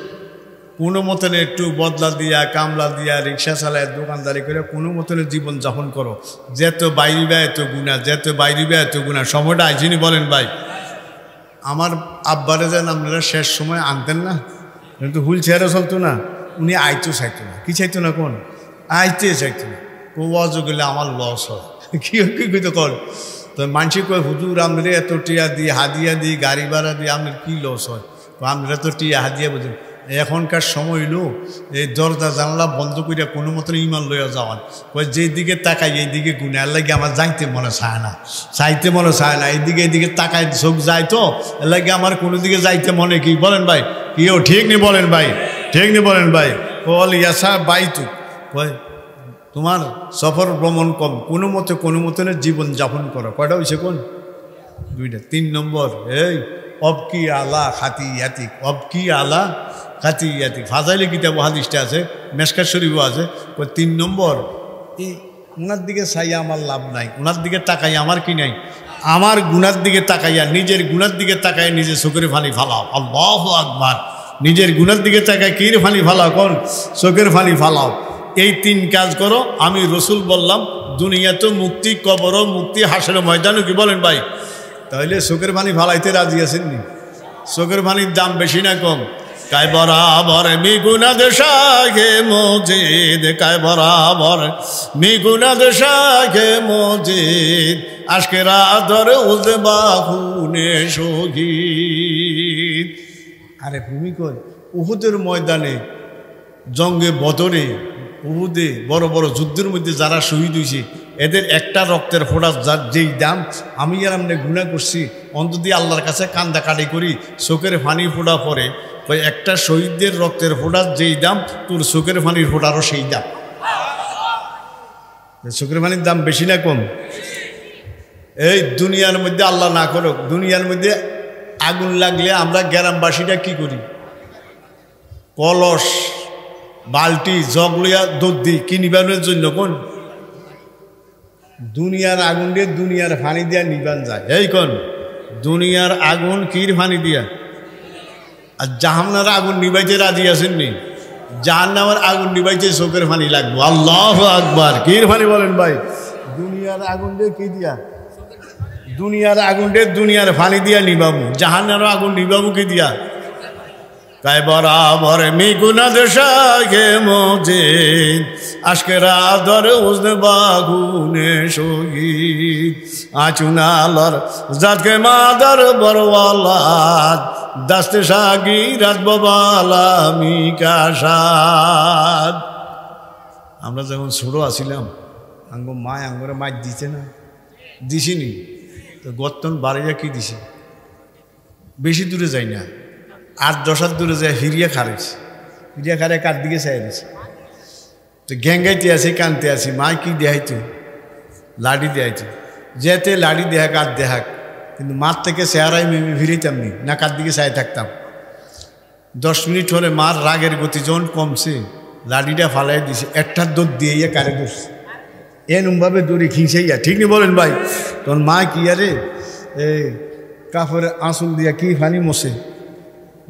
[SPEAKER 1] কোনো মতনে একটু বদলা দিয়া কামলা দিয়া রিক্সা চালায় দোকানদারি করে কোনো মতনে জীবন যাপন করো। যেত বাইরিবা এত গুণা, যেত বাইরিবা এত গুণা। সময়টা আইসিনি বলেন ভাই? আমার আব্বারে যেন আপনারা শেষ সময় আনতেন না, কিন্তু হুইল চেয়ারে চলতো না, উনি আইতো চাইতো না। কি চাইতো না? কোন আইতে চাইতো না। কোয়াজ গেলে আমার লস হয়। কি তো কর তো মানসি কয় হুজুর আপনারা এত টিয়া দিই হাদিয়া দিই গাড়ি ভাড়া দিই, আপনার কি লস হয়? আপনারা তো টিয়া হাদিয়া বুঝেন। এখনকার সময় হইল এই দরজা জানলা বন্ধ করিয়া কোনো মতন ইমান লইয়া যাওয়ান। ওই যেদিকে তাকাই এইদিকে গুনে আর লাগে আমার যাইতে মনে চায় না, চাইতে মনে চায় না। এইদিকে তাকাই চোখ যায় তো এর লাগে আমার কোনো দিকে যাইতে মনে কি বলেন ভাই? কিও ঠিক নি বলেন ভাই? ঠিক নি বলেন ভাই? বল ইয়াসা বাইতু কয় তোমার সফর ভ্রমণ কম, কোনো মতনের জীবন যাপন করো। কয়টা হয়েছে? কোন 2টা। 3 নম্বর এই অবকি আলা খাতি ইয়াতিক, অবকি আলা খাতি ইয়াতিক। ফাজাইলে কিতাব হাদিসটা আছে, মেশকাত শরীফও আছে। 3 নম্বর এই ওনার দিকে চাইয়া আমার লাভ নাই, ওনার দিকে তাকাই আমার কি নাই? আমার গুনার দিকে তাকাইয়া, নিজের গুনার দিকে তাকাইয়া নিজের চোখের ফানি ফালাও। আল্লাহু আকবার। নিজের গুনার দিকে তাকায় কির ফানি ফালাও? কোন চোখের ফানি ফালাও। এই 3 কাজ করো। আমি রসুল বললাম দুনিয়াতেও মুক্তি, কবরও মুক্তি, হাসরের ময়দানও কি বলেন ভাই? তাহলে চোখের পানি ফালাইতে রাজি আছেন নি? চোখের পানির দাম বেশি না কম? কায় বরাবর মিগুনা দেশাকে মজিদ, কায় বরাবর মিগুনা দেশাকে মজিদ, আজকে রাধর উজে বাহুনে শহীদ। আরে ভূমি কই উহুদের ময়দানে, জঙ্গে বদরে, উহুদে বড় বড় যুদ্ধের মধ্যে যারা শহীদ হয়েছে এদের একটা রক্তের ফোঁটা যার যেই দাম, আমি আর আপনি গুণা করছি অন্তত আল্লাহর কাছে কান্দা কাটি করি, চোখের ফানি ফোঁটা পরে ওই একটা শহীদদের রক্তের ফোঁটার যেই দাম তোর চোখের ফানির ফোঁটারও সেই দাম। চোখের ফানির দাম বেশি না কম? এই দুনিয়ার মধ্যে আল্লাহ না করুক, দুনিয়ার মধ্যে আগুন লাগলে আমরা গ্রামবাসীরা কি করি? কলস বালতি জগ লইয়া দুধ দিই কি নিবানের জন্য। কোন দুনিয়ার আগুন দিয়ে দুনিয়ার ফানি দিয়া নিবান যায়? এই কোন দুনিয়ার আগুন কির ফানি দিয়া? আর জাহান্নার আগুন নিবাইতে রাজি আছেন নি? জাহান্নামের আগুন নিবাইতে চোখের ফানি লাগবো। আল্লাহু আকবার। কির ফানি বলেন ভাই? দুনিয়ার আগুন দিয়ে কি দিয়া? দুনিয়ার আগুন দিয়ে দুনিয়ার ফানি দিয়া নিবাবো। জাহান্নামের আগুন নিবাবো কি দিয়া? তাই বরাবর মিগুনা দেশাকে মজিদ, আজকে রাধর উজনে বাগুনে শহীদ, আচুনালর জাতকে মাদার বরওয়ালাদ, দাস্তে সাগি রাত বাবালা মিকাশাদ। আমরা যখন ছোট আসিলাম আঙ্গ মায় আঙ্গরে মাছ দিতে না, দিছিনি তো গর্তন বাড়িয়া কি দিছে? বেশি দূরে যাই না, 8-10 হাত দূরে যায় হিরিয়া খারেছে, হিরিয়া খারে কার দিকে চাই দিছে। তো গ্যাঙ্গাইতে আসি কানতে আসি, মা কি দেহাইতো? লাড়ি দেহাইতো। যেতে লাড়ি দেহাক আর দেহাক কিন্তু মার থেকে চেহারায় মেমে ফিরিতাম নি, নাকার দিকে চাই থাকতাম। 10 মিনিট হলে মার রাগের গতি যখন কমছে, লাঠিটা ফালাই দিছে, একটা দৌড় দিয়ে ইয়ে কারে ধরছে, এরমভাবে দৌড়ে খিঁচাইয়া, ঠিক নি বলেন ভাই? তখন মা কি আরে কাপড়ের আঁচল দিয়া কি ফানি মোছে,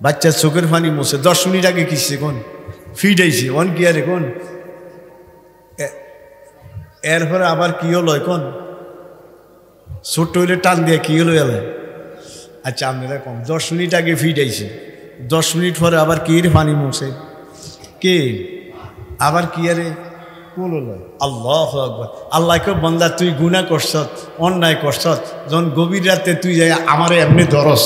[SPEAKER 1] বাচ্চার চোখের ফানি মোছে। 10 মিনিট আগে কিসছে কোন ফিট আইছে, অন কি আরে কোন এরপরে আবার কি হলো এখন ছোট্ট হইলে টান দিয়ে কি হলো এলে। আচ্ছা আপনারা কম 10 মিনিট আগে ফিট আইছে, 10 মিনিট পরে আবার কি রে পানি মুছে কে, আবার কি আরে কোন হলো। আল্লাহু আকবার। আল্লাহকে বন্দা তুই গুনাহ করছত, অন্যায় করছত, যখন গভীর রাতে তুই যাই আমারে এমনি ধরস,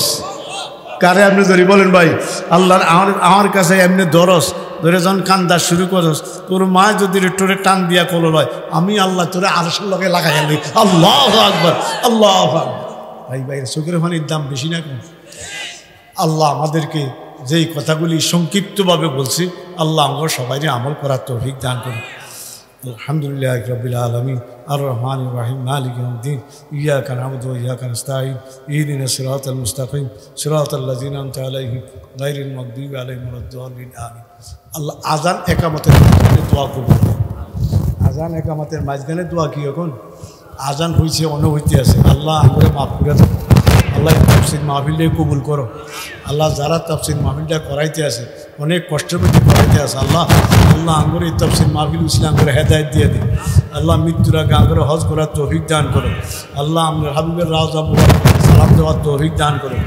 [SPEAKER 1] কারে আপনি ধরি বলেন ভাই? আল্লাহর আমার কাছে এমনি ধরস, ধরে যখন কান্দা শুরু করস, তোর মা যদি তোরে টান দিয়া কলো লয়, আমি আল্লাহ তোরে আরশের লগে লাগাই আনলি। আল্লাহু আকবার, আল্লাহু আকবার। ভাই ভাই চোখের পানির দাম বেশি না কম? আল্লাহ আমাদেরকে যেই কথাগুলি সংক্ষিপ্তভাবে বলছি, আল্লাহ আমরা সবাই আমল করার তৌফিক দান করুন। আলহামদুলিল্লাহ রাব্বিল আলামিন আর রহমানির রহিম মালিকি ইয়াউমিদ্দিন ইয়্যাকা না'বুদু ওয়া ইয়্যাকা নাস্তাঈন ইহদিনাস সিরাতাল মুস্তাকিম সিরাতাল লাযিনা আন'আমতা আলাইহিম গায়রিল মাগদুবি আলাইহিম ওয়ালাদ-দাল্লিন আমিন। আল্লাহ আযান একামতের মাঝখানে দোয়া কবুল করে। আযান একামতের মাঝখানে দোয়া কি এখন? আযান হইছে হইতে আছে, আল্লাহ আমরা মাফ করে দাও। আল্লাহ তাফসীর মাহফিলটা কবুল করো। আল্লাহ যারা তাফসীর মাহফিলটা করাইতে আছে, অনেক কষ্টের মধ্যে করাইতে আছে, আল্লাহ আল্লাহ আঙ্গুর এই তাফসীর মাহফিল ইসলাম করে হেদায়েত দিয়ে দিন। আল্লাহ মৃত্যুর আগে আঙ্গুর হজ করার তৌফিক দান করো। আল্লাহ আমরা হাবিবের রাওজা মুবারক সালাম দেওয়ার তৌফিক দান করো।